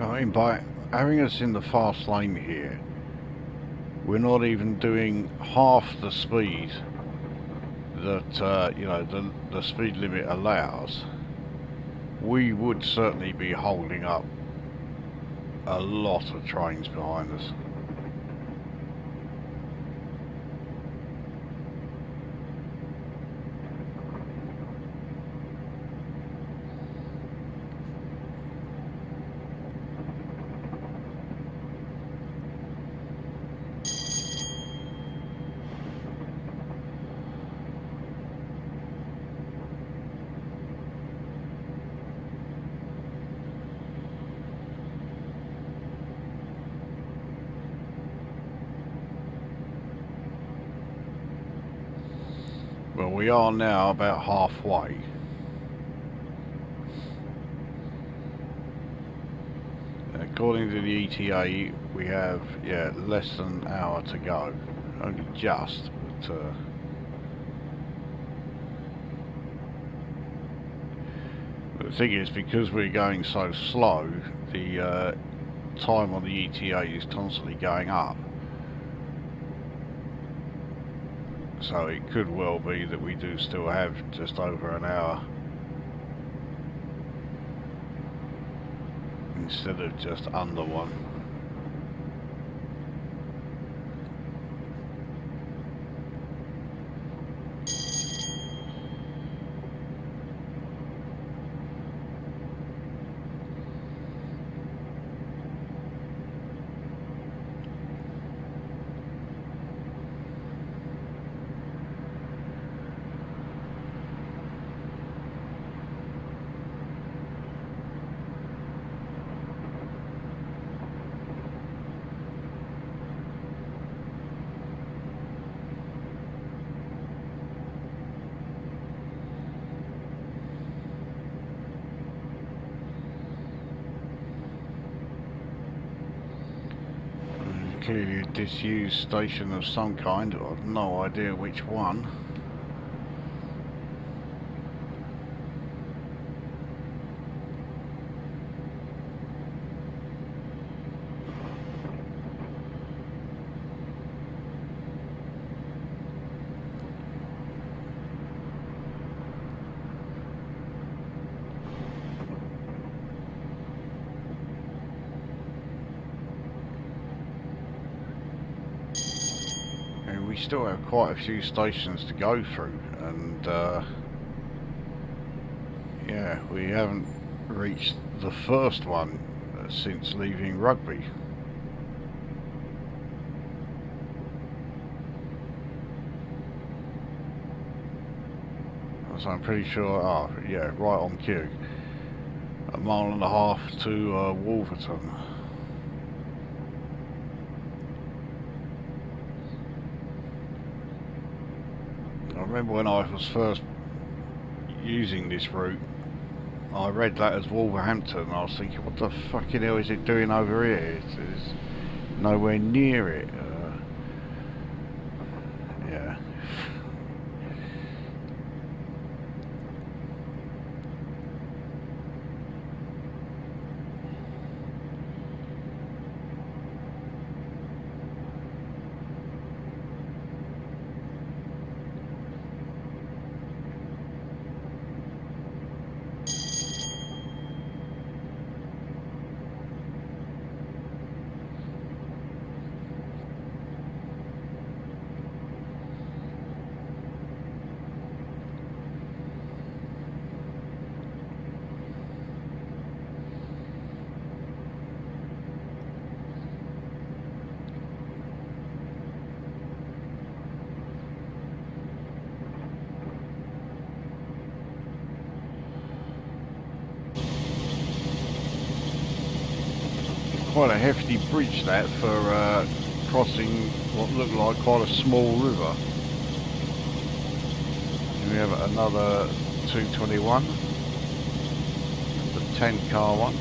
I mean, by having us in the fast lane here, we're not even doing half the speed that you know, the speed limit allows. We would certainly be holding up a lot of trains behind us. Well, we are now about halfway. According to the ETA, we have, yeah, less than an hour to go. Only just, but the thing is, because we're going so slow, the time on the ETA is constantly going up. So it could well be that we do still have just over an hour instead of just under one. Clearly a disused station of some kind. I've no idea which one. We still have quite a few stations to go through, and yeah, we haven't reached the first one since leaving Rugby. So I'm pretty sure, oh yeah, right on cue. 1.5 miles to Wolverton. I remember when I was first using this route, I read that as Wolverhampton, and I was thinking, what the fucking hell is it doing over here? It's nowhere near it. Yeah. Quite a hefty bridge that for crossing what looked like quite a small river. And we have another 221, the 10-car one.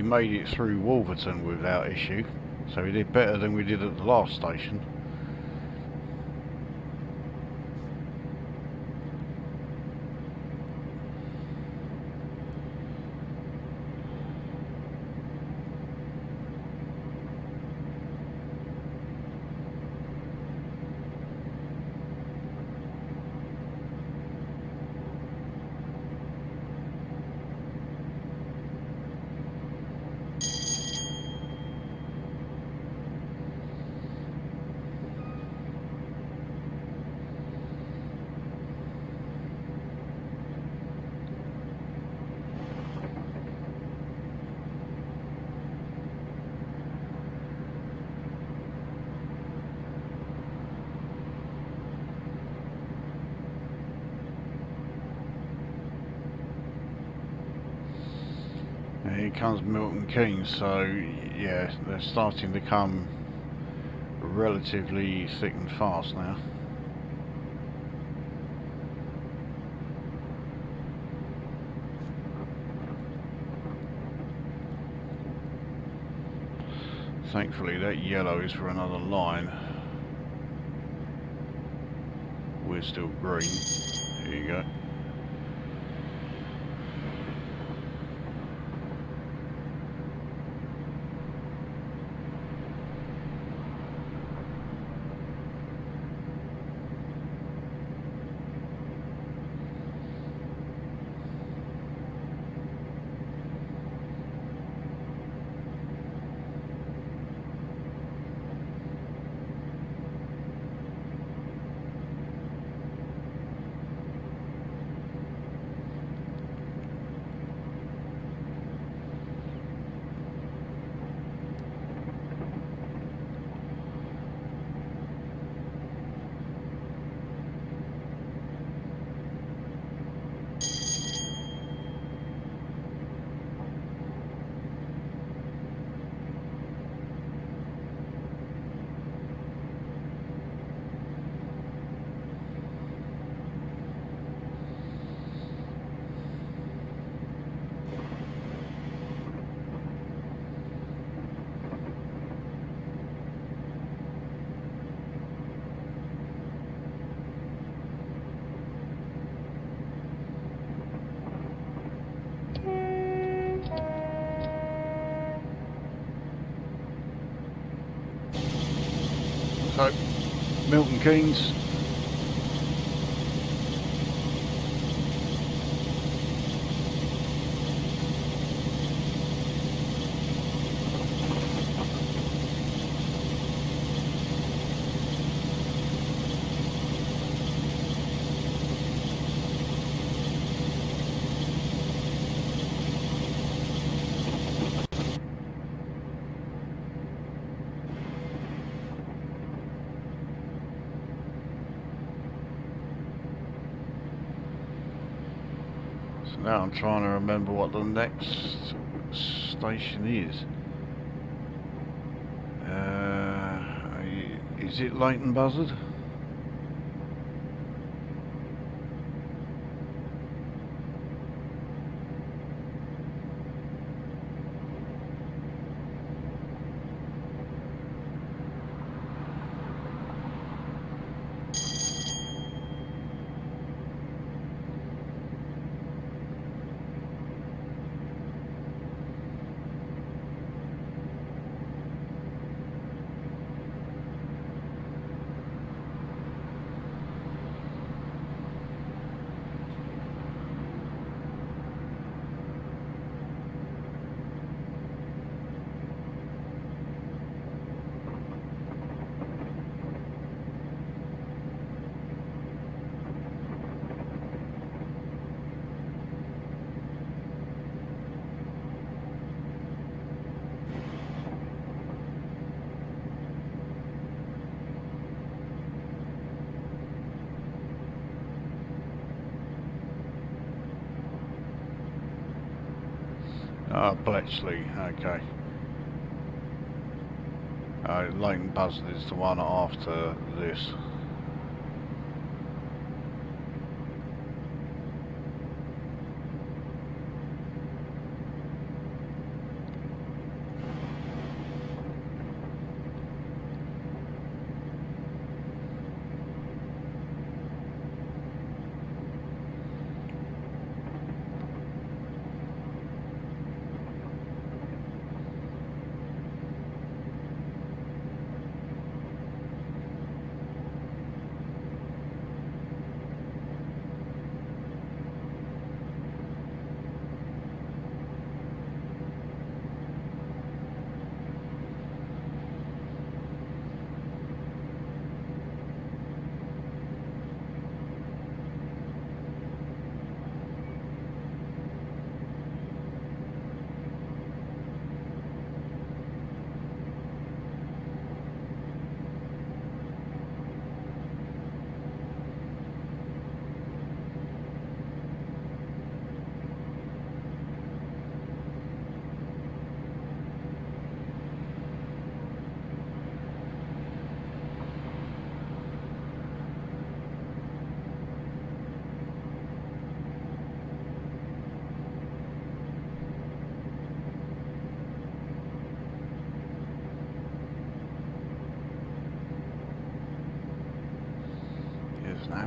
we made it through Wolverton without issue, so we did better than we did at the last station. Here comes Milton Keynes, so yeah, they're starting to come relatively thick and fast now. Thankfully that yellow is for another line. We're still green. Here you go. So, Milton Keynes. Now I'm trying to remember what the next station is. Is it Leighton Buzzard? Oh, Bletchley, okay. Leighton Buzzard is the one after this.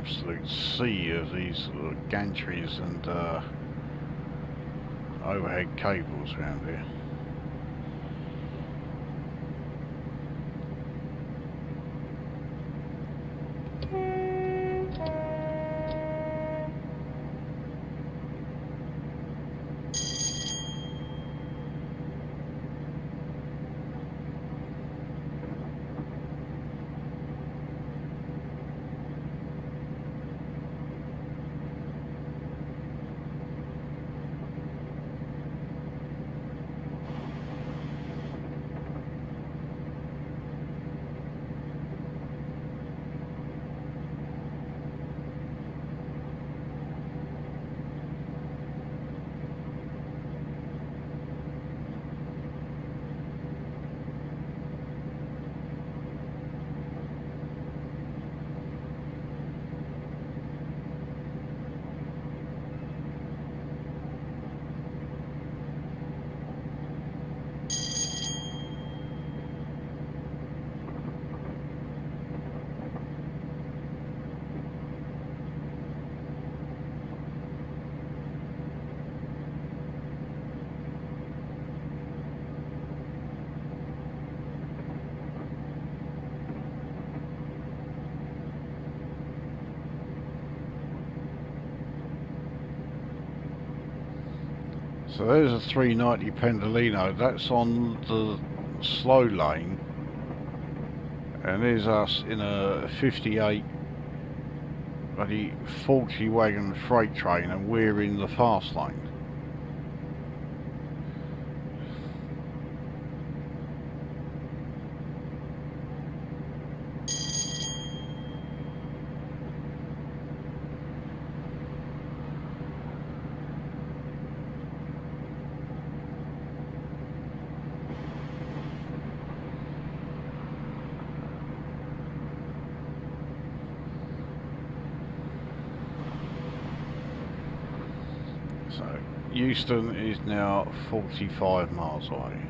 absolute sea of these gantries and overhead cables around here. So there's a 390 Pendolino, that's on the slow lane, and there's us in a 58 bloody 40 wagon freight train, and we're in the fast lane. So Euston is now 45 miles away.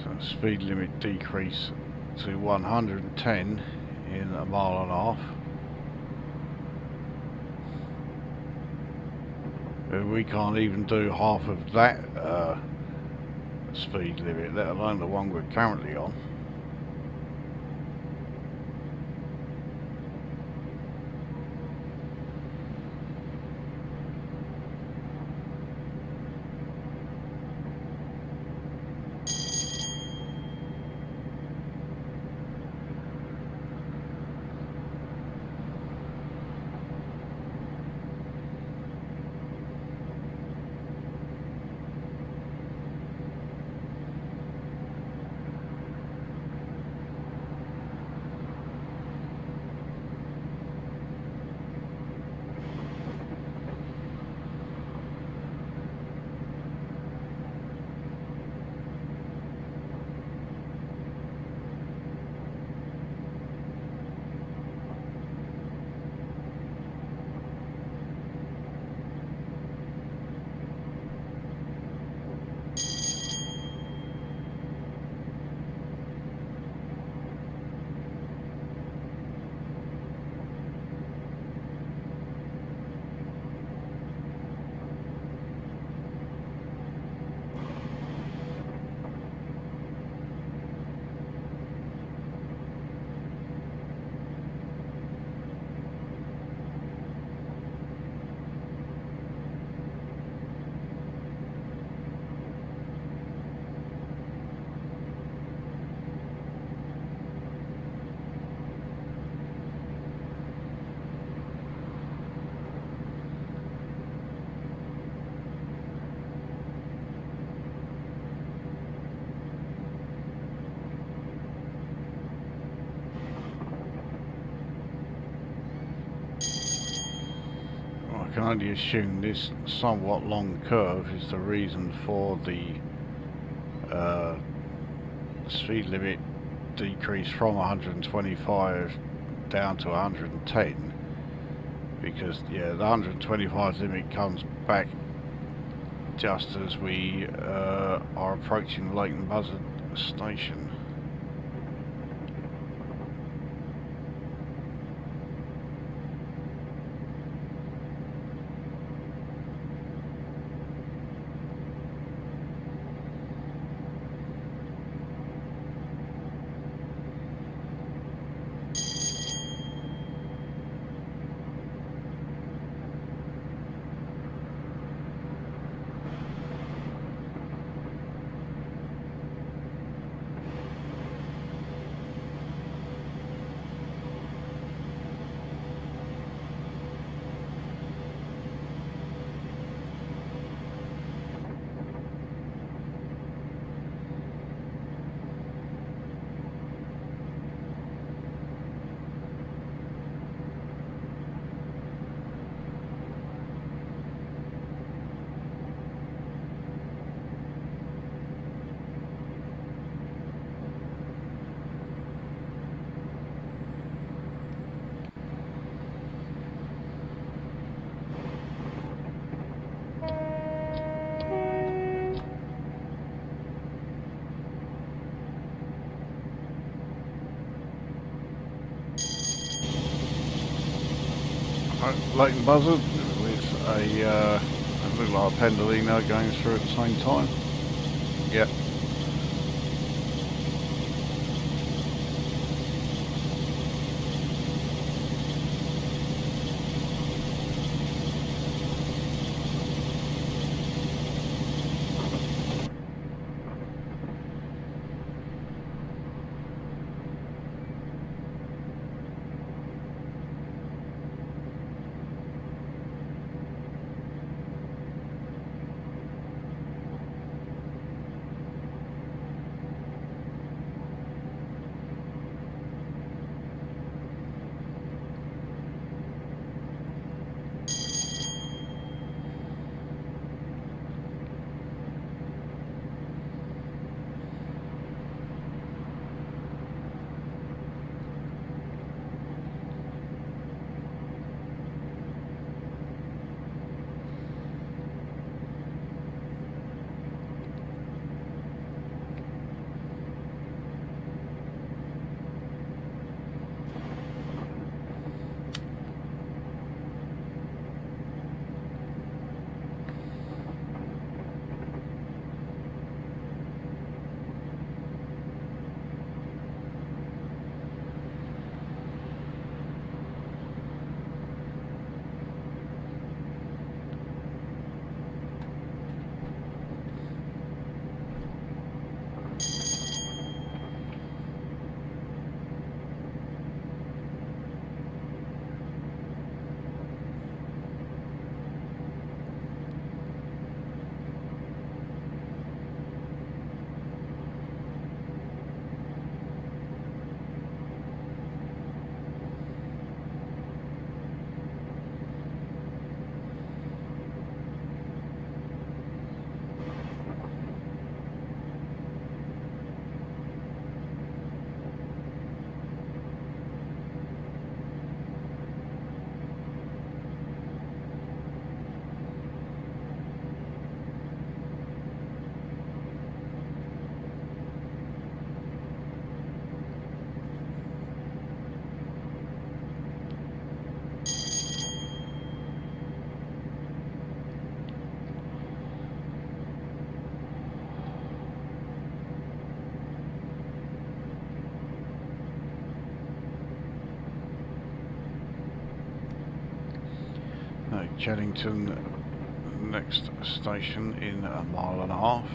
So speed limit decrease to 110 in a mile and a half. We can't even do half of that speed limit, let alone the one we're currently on. can only assume this somewhat long curve is the reason for the speed limit decrease from 125 down to 110, because yeah, the 125 limit comes back just as we are approaching Leighton Buzzard station. Leighton Buzzard with a little like a pendolino going through at the same time. Yep. Cheddington, next station in a mile and a half.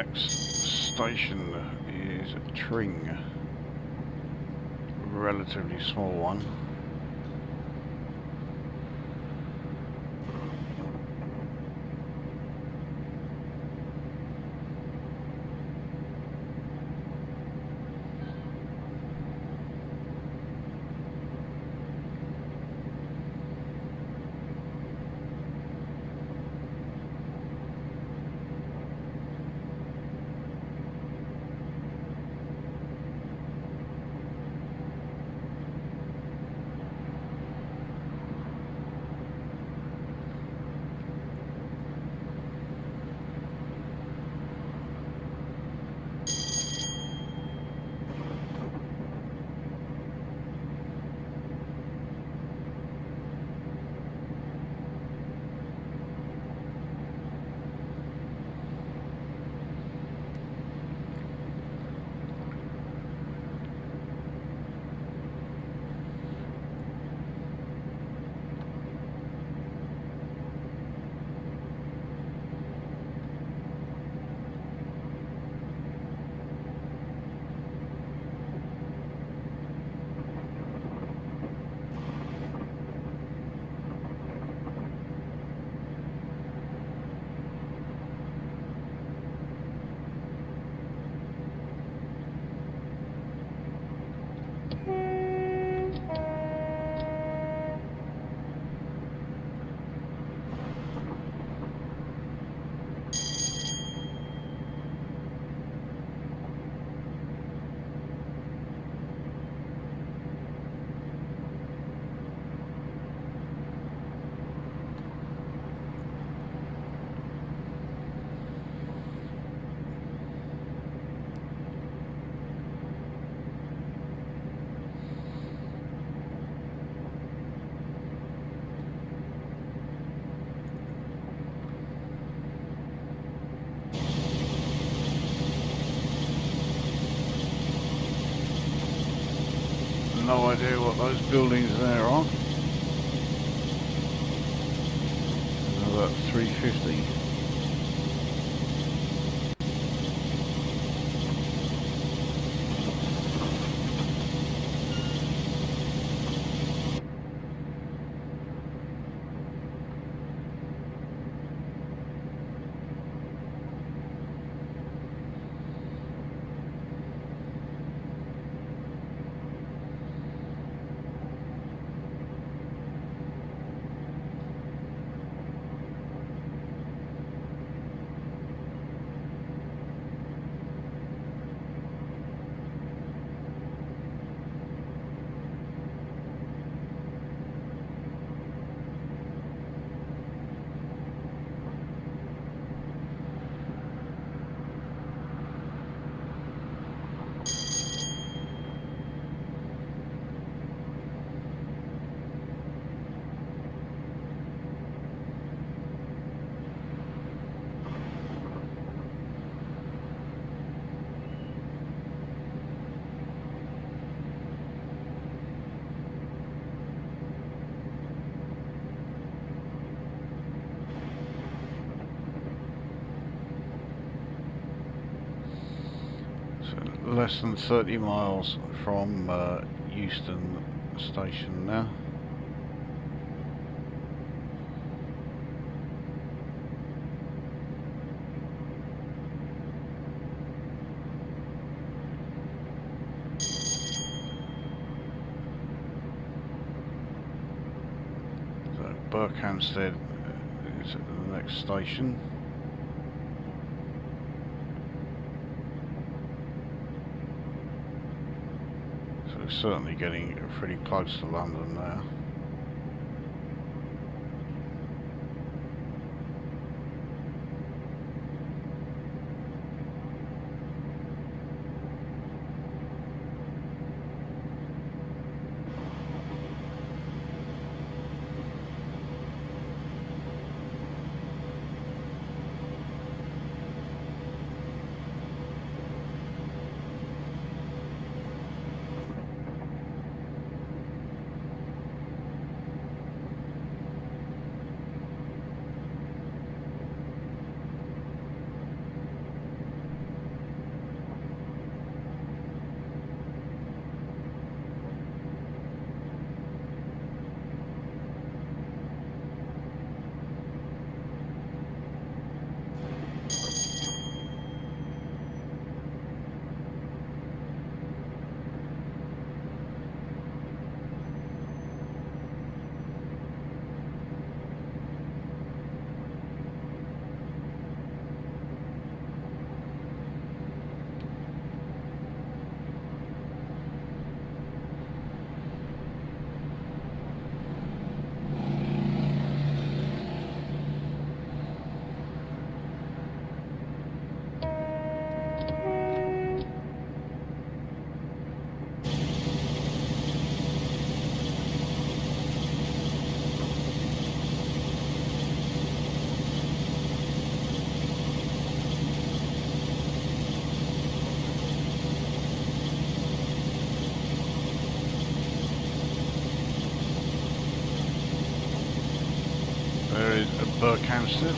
next station is Tring, a relatively small one. No idea what those buildings there are. About 350. Less than 30 miles from Euston station now. So Berkhamsted is at the next station. Certainly getting pretty close to London now. Berkhamsted.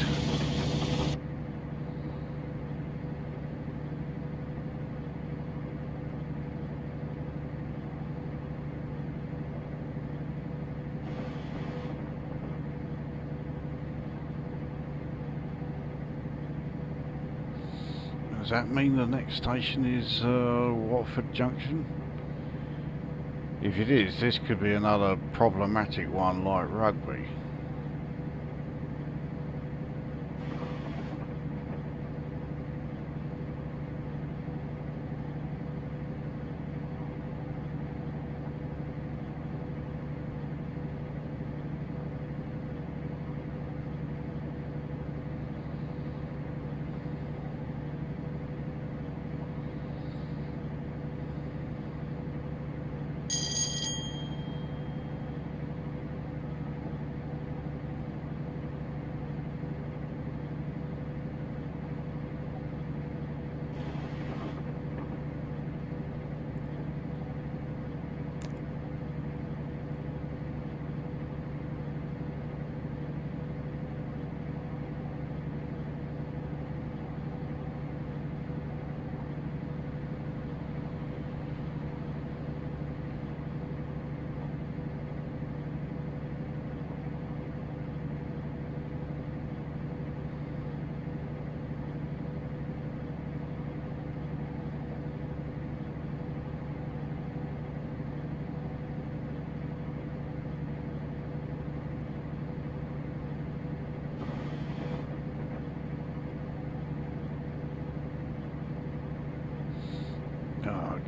Does that mean the next station is Watford Junction? If it is, this could be another problematic one like Rugby.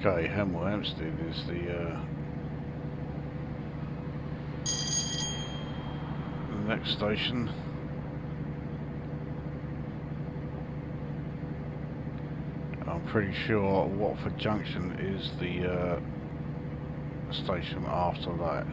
Okay, Hampstead is the next station. I'm pretty sure Watford Junction is the station after that.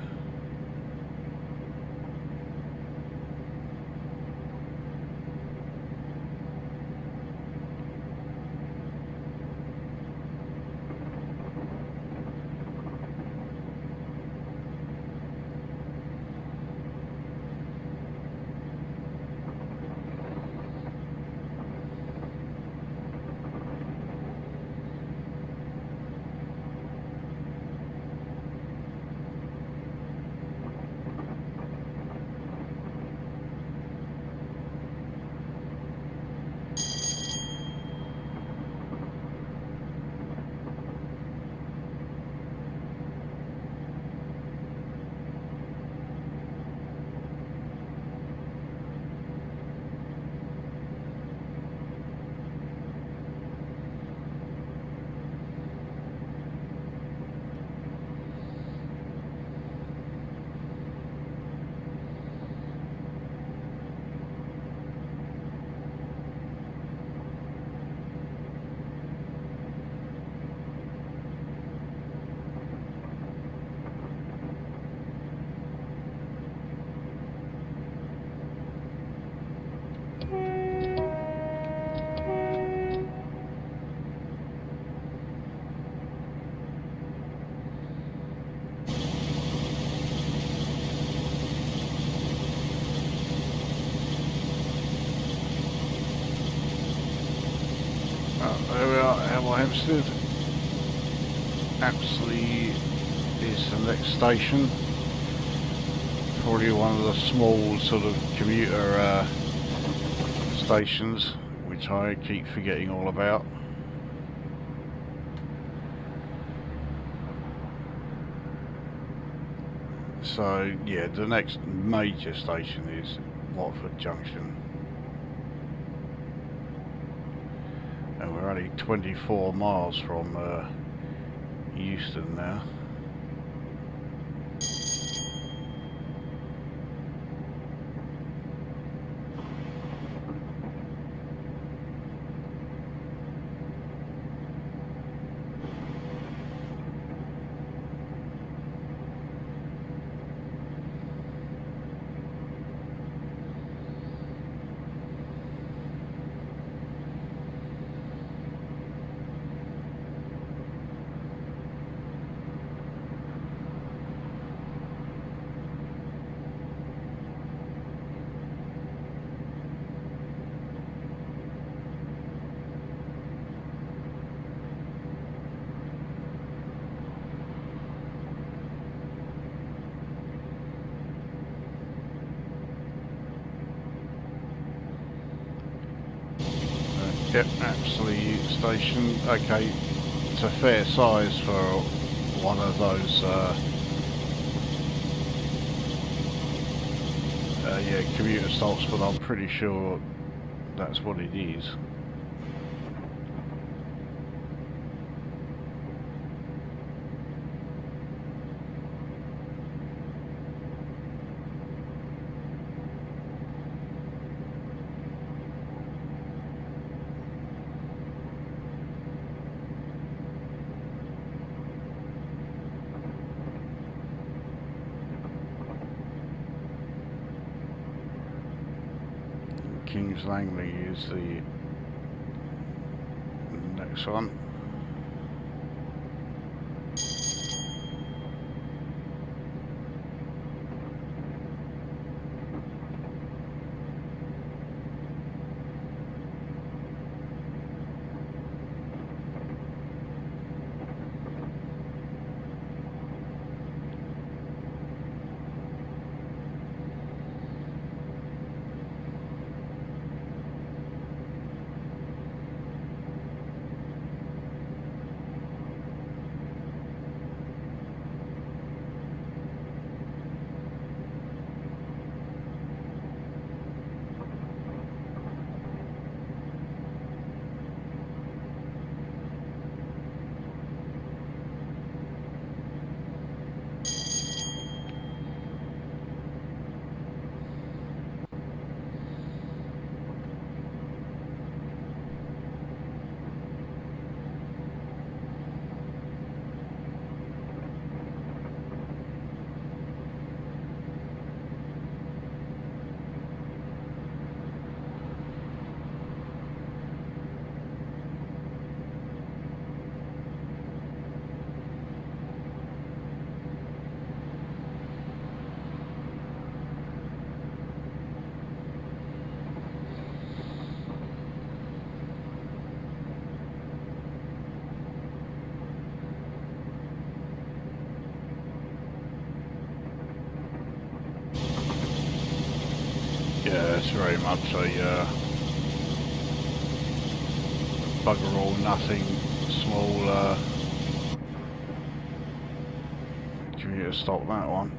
There we are, Hampstead. Apsley is the next station. Probably one of the small sort of commuter stations, which I keep forgetting all about. So yeah, the next major station is Watford Junction. And we're only 24 miles from Euston now. Yep, Apsley station. Okay, it's a fair size for one of those yeah, commuter stops, but I'm pretty sure that's what it is. Kings Langley is the next one. Yeah, it's very much a bugger all nothing small commuter stop, that one.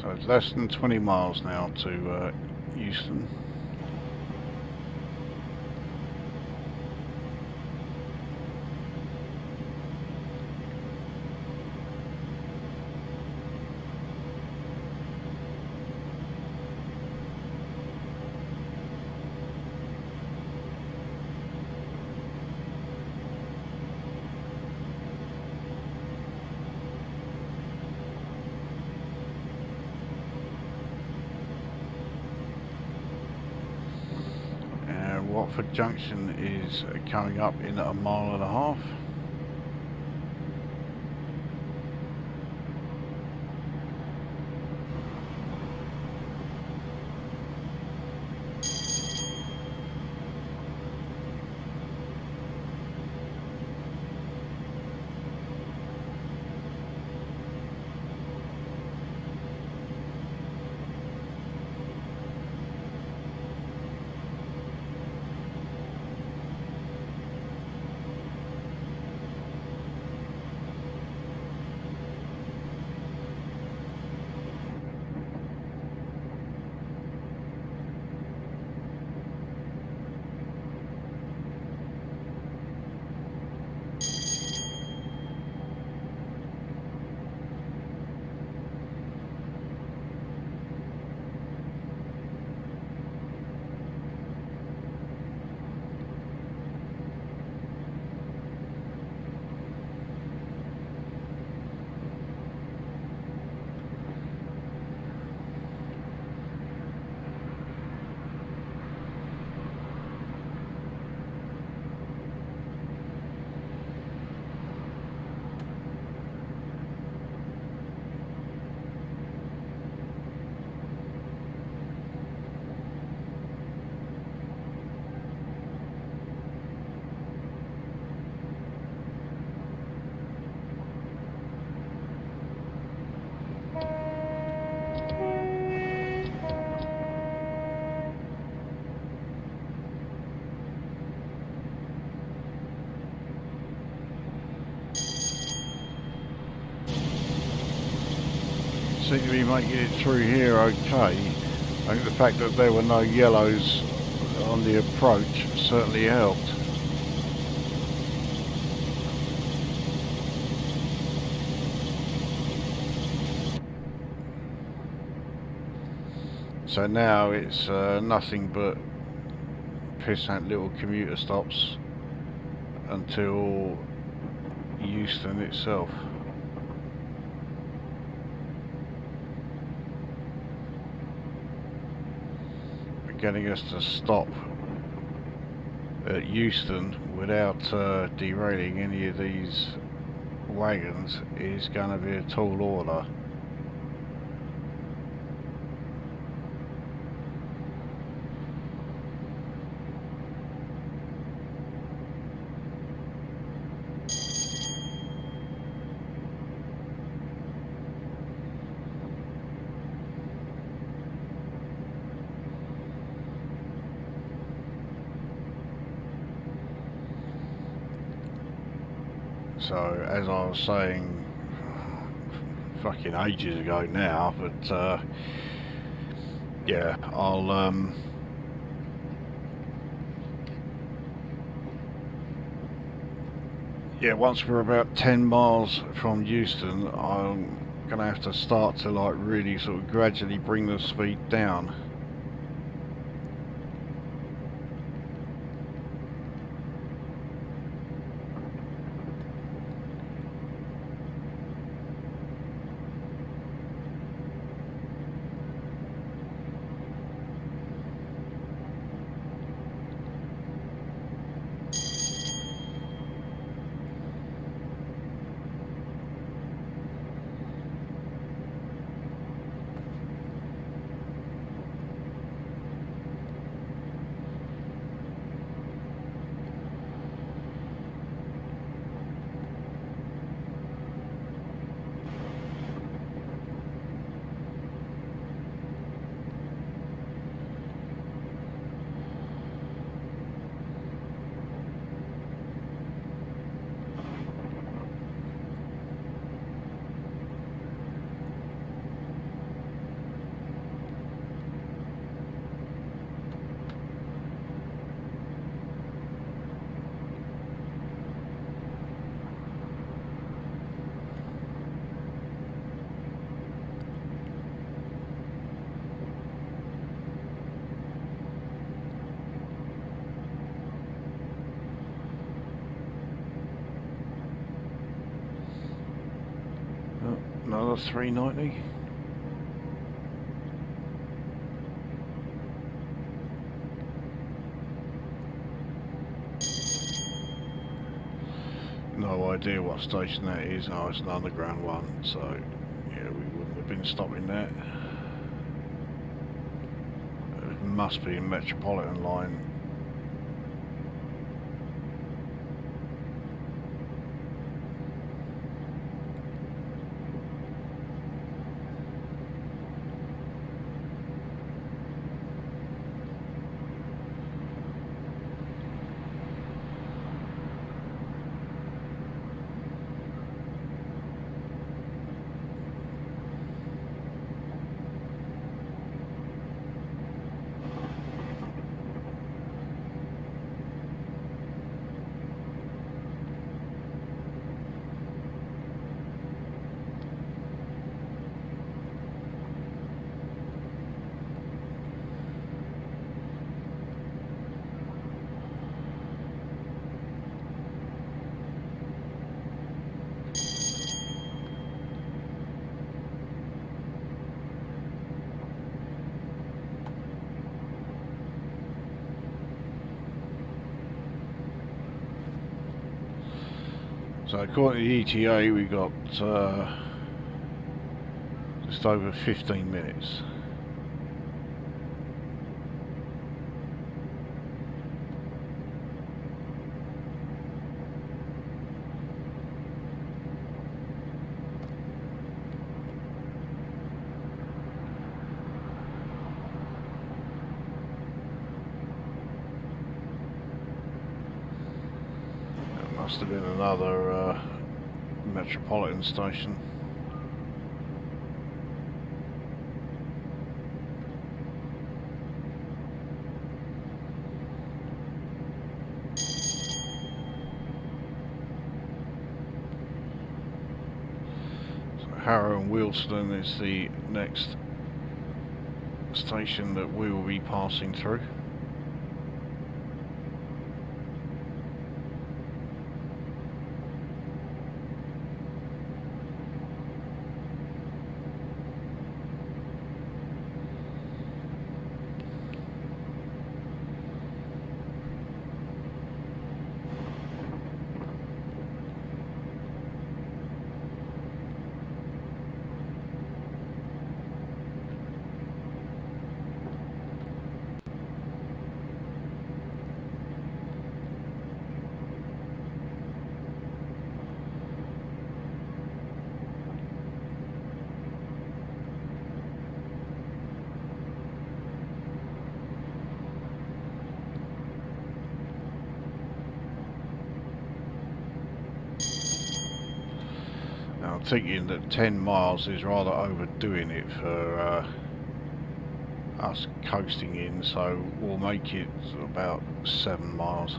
So it's less than 20 miles now to Euston. Watford Junction is coming up in a mile and a half. seem to be making it through here okay. I think the fact that there were no yellows on the approach certainly helped. So now it's nothing but pissant little commuter stops until Euston itself. Getting us to stop at Euston without derailing any of these wagons is going to be a tall order. So, as I was saying fucking ages ago now, but yeah, I'll yeah, once we're about 10 miles from Euston, I'm gonna have to start to like really sort of gradually bring the speed down. Another 390. No idea what station that is. Oh, it's an underground one, so yeah, we wouldn't have been stopping that. It must be a Metropolitan line. So according to the ETA, we got just over 15 minutes. Must have been another Metropolitan station. Harrow and Wealdstone is the next station that we will be passing through. I'm thinking that 10 miles is rather overdoing it for us coasting in, so we'll make it about 7 miles.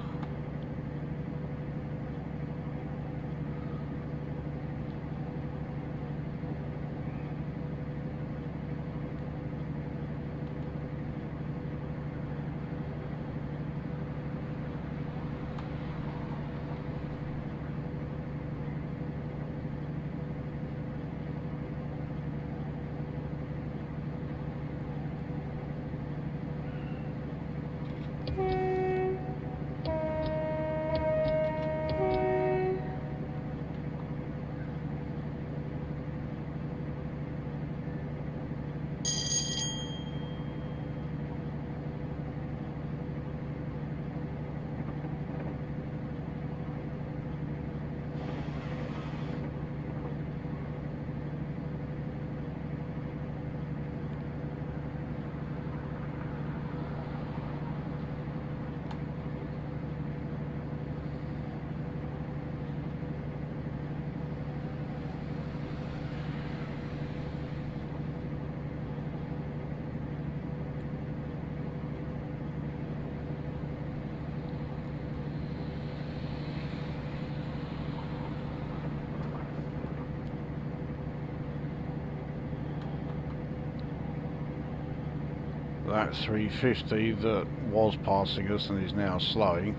That 350 that was passing us and is now slowing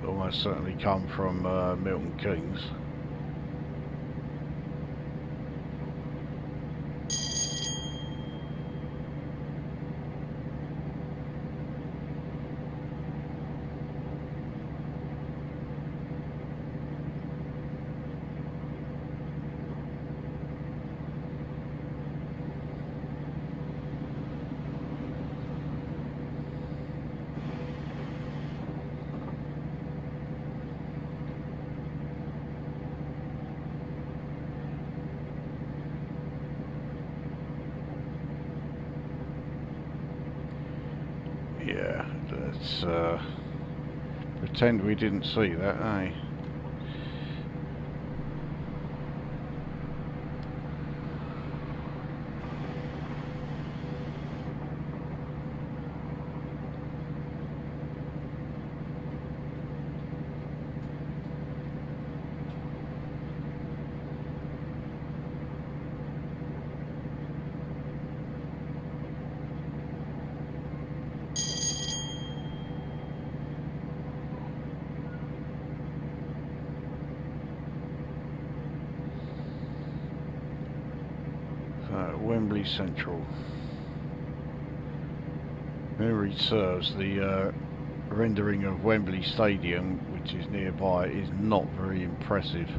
almost certainly come from Milton Keynes. Yeah, let's pretend we didn't see that, eh? Wembley Central. Memory serves, the rendering of Wembley Stadium, which is nearby, is not very impressive.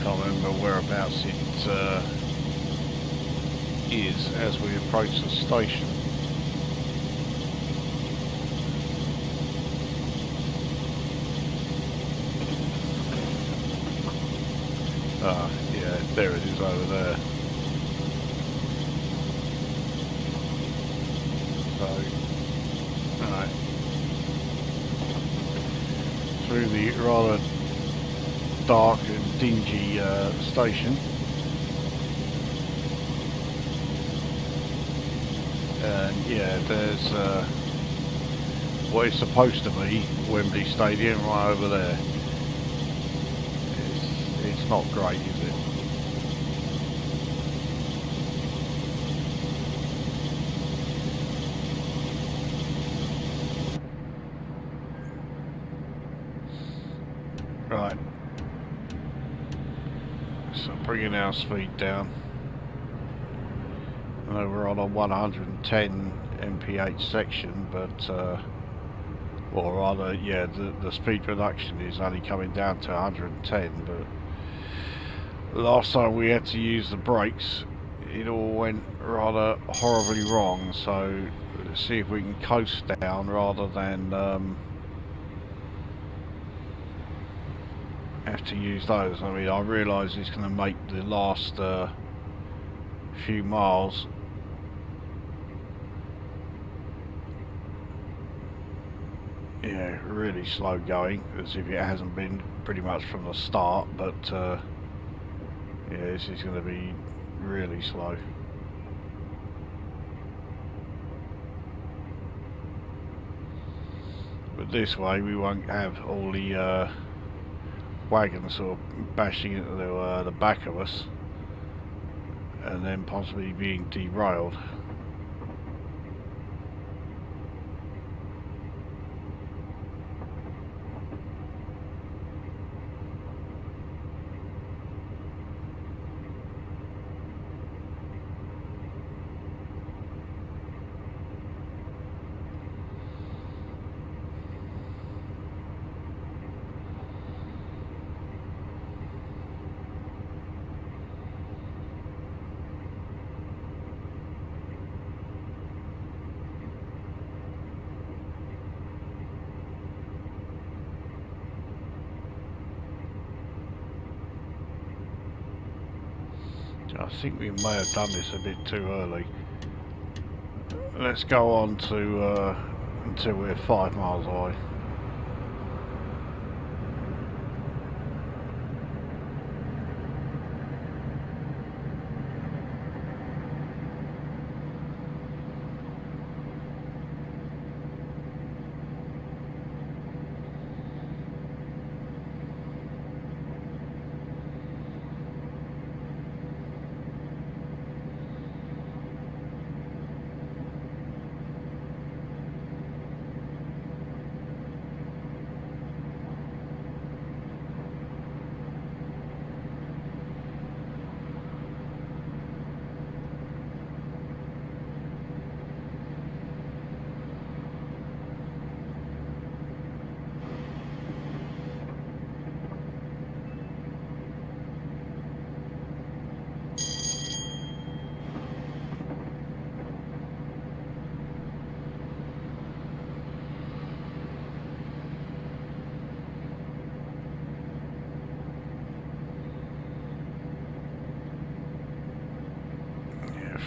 can't remember whereabouts it is as we approach the station. Ah, yeah, there it is over there. So, alright. Through the rather dark and dingy station. And yeah, there's what is supposed to be Wembley Stadium right over there. It's not great, is it? Right. So bringing our speed down. I know we're on a 110 mph section, but or rather, yeah, the speed reduction is only coming down to 110. But last time we had to use the brakes, it all went rather horribly wrong. So let's see if we can coast down rather than have to use those. I mean, I realise it's going to make the last few miles really slow going, as if it hasn't been pretty much from the start, but yeah, this is going to be really slow. But this way we won't have all the wagons sort of bashing into the back of us and then possibly being derailed. I think we may have done this a bit too early. Let's go on to until we're 5 miles away.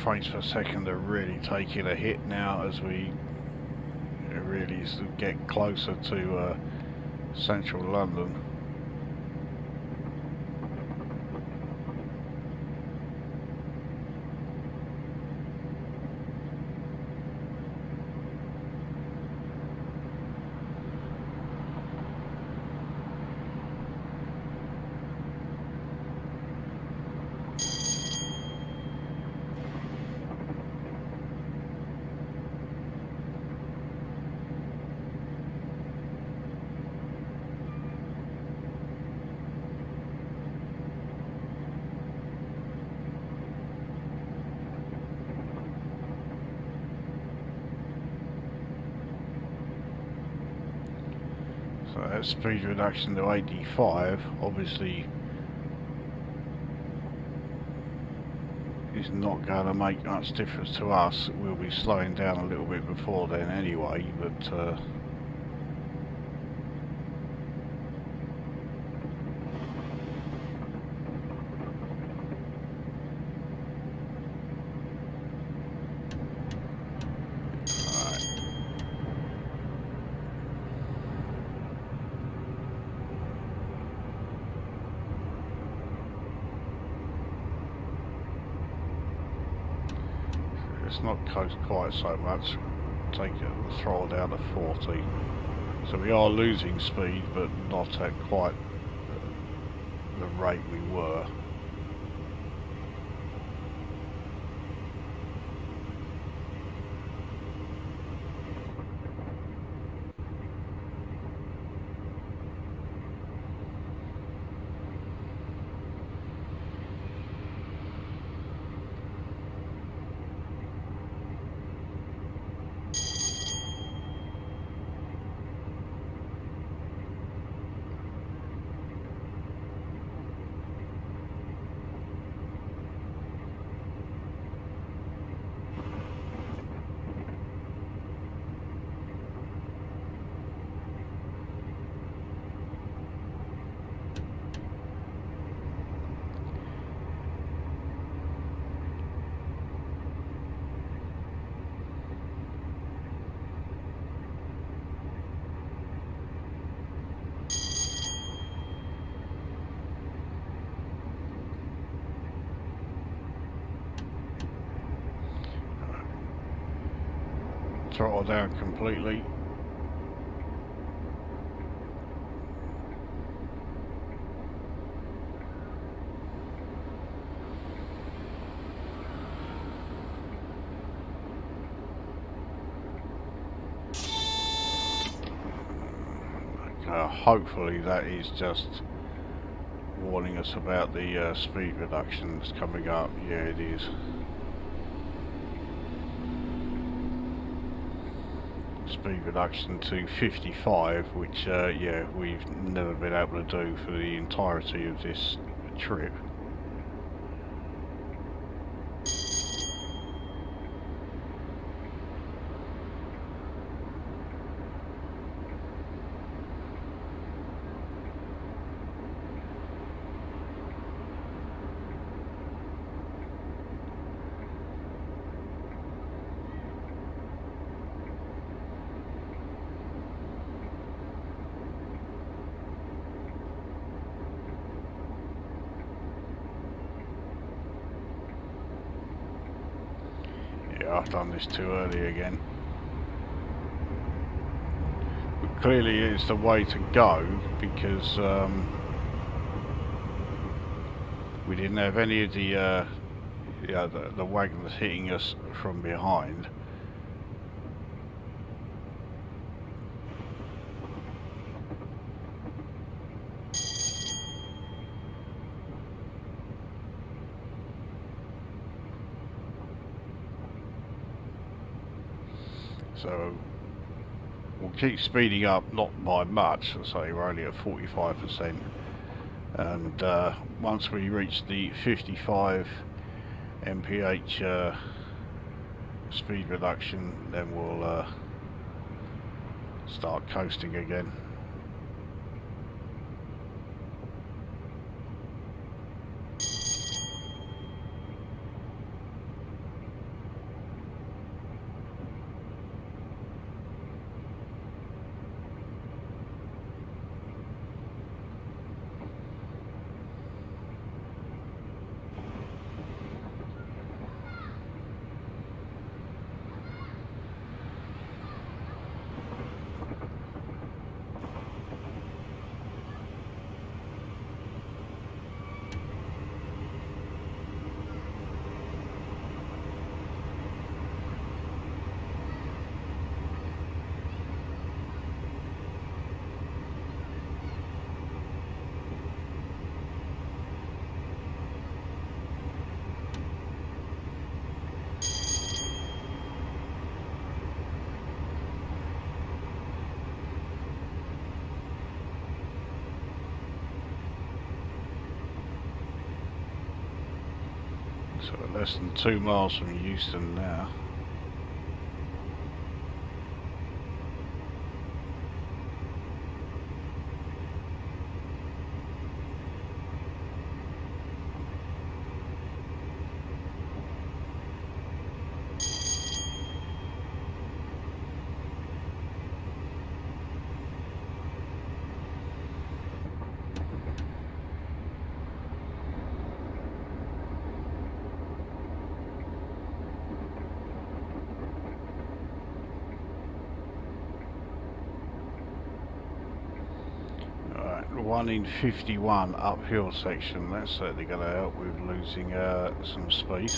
Frames per second are really taking a hit now as we really get closer to central London. So that speed reduction to 85 obviously is not going to make much difference to us. We'll be slowing down a little bit before then anyway, but it's not coast quite so much. Take it, the throttle down to 40. So we are losing speed, but not at quite the rate we were. Throttle down completely. Hopefully that is just warning us about the speed reductions coming up. Yeah, it is. Speed reduction to 55, which yeah, we've never been able to do for the entirety of this trip. I've done this too early again. But clearly it's the way to go, because we didn't have any of the wagons hitting us from behind. So we'll keep speeding up, not by much. I say we're only at 45%, and once we reach the 55 mph speed reduction, then we'll start coasting again. So we're less than 2 miles from Euston now. Right, 1 in 51 uphill section. That's certainly going to help with losing some speed.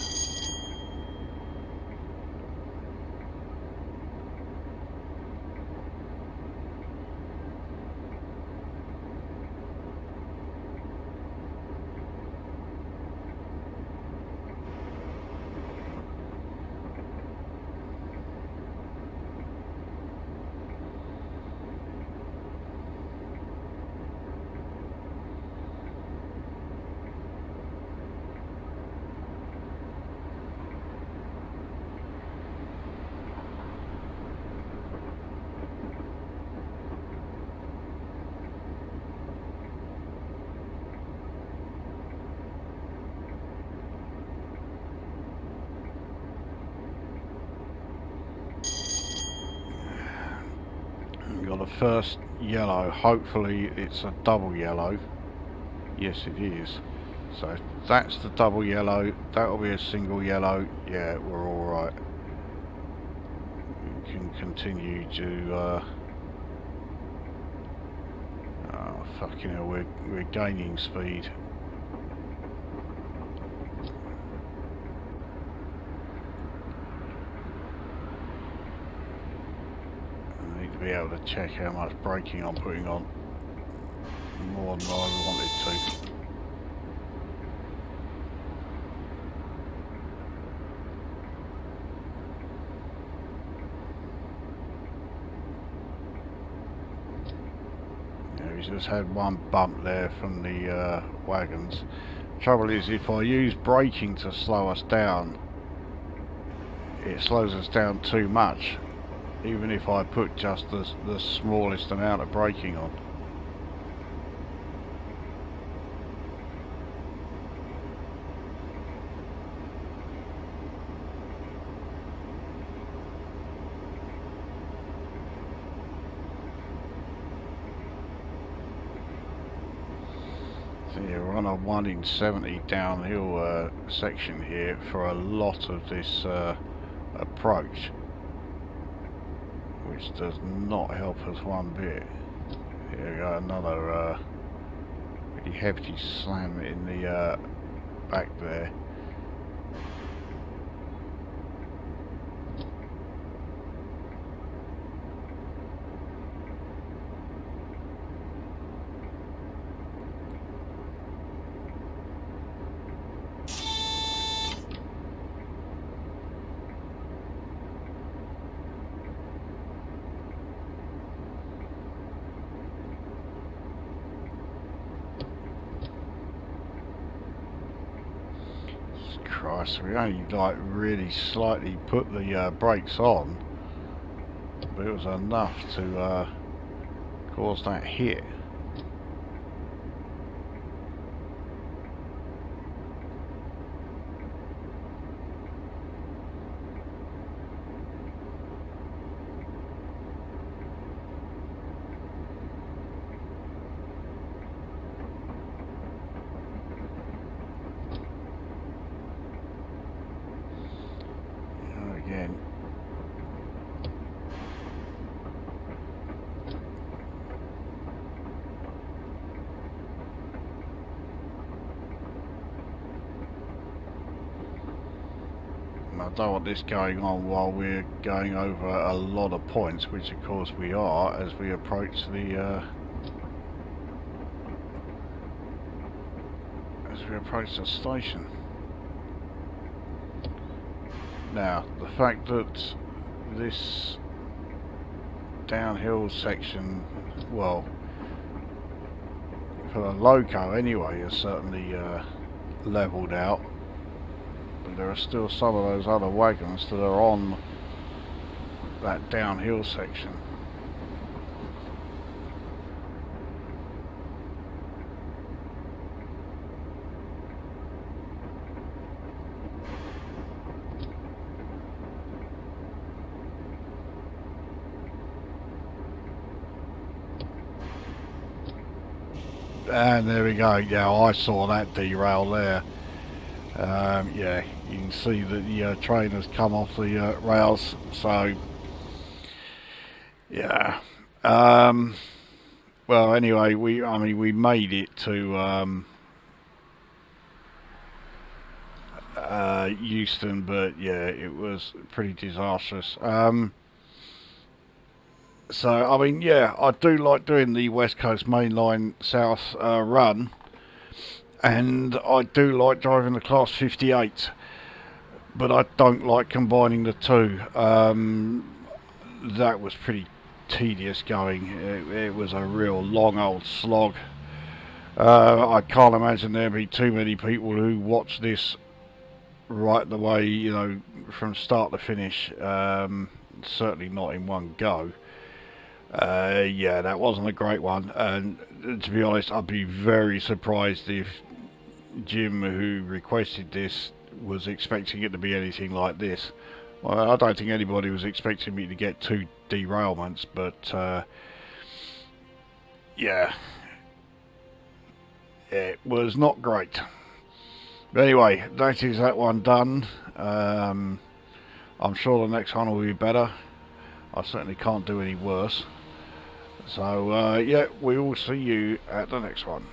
Got the first yellow. Hopefully it's a double yellow. Yes, it is. So that's the double yellow. That'll be a single yellow. Yeah, we're all right. We can continue to. Oh fucking hell! We're gaining speed. Be able to check how much braking I'm putting on, more than I wanted to. Yeah, we just had one bump there from the wagons. Trouble is, if I use braking to slow us down, it slows us down too much. Even if I put just the smallest amount of braking on. So yeah, we're on a 1 in 70 downhill section here for a lot of this approach, which does not help us one bit. Here we go, another pretty hefty slam in the back there. Christ, we only like really slightly put the brakes on, but it was enough to cause that hit. Again. I don't want this going on while we're going over a lot of points, which of course we are as we approach the station. Now, the fact that this downhill section, well, for the loco anyway, is certainly leveled out. there are still some of those other wagons that are on that downhill section. And there we go. Yeah, I saw that derail there. Yeah, you can see that the train has come off the rails. So, yeah. Well, anyway, we made it to Euston, but yeah, it was pretty disastrous. So, I mean, yeah, I do like doing the West Coast Mainline South run, and I do like driving the Class 58, but I don't like combining the two. That was pretty tedious going. It was a real long old slog. I can't imagine there'd be too many people who watch this right the way, you know, from start to finish. Certainly not in one go. Yeah, that wasn't a great one, and to be honest, I'd be very surprised if Jim, who requested this, was expecting it to be anything like this. Well, I don't think anybody was expecting me to get 2 derailments, but yeah, it was not great. But anyway, that is that one done. I'm sure the next one will be better. I certainly can't do any worse. So, yeah, we will see you at the next one.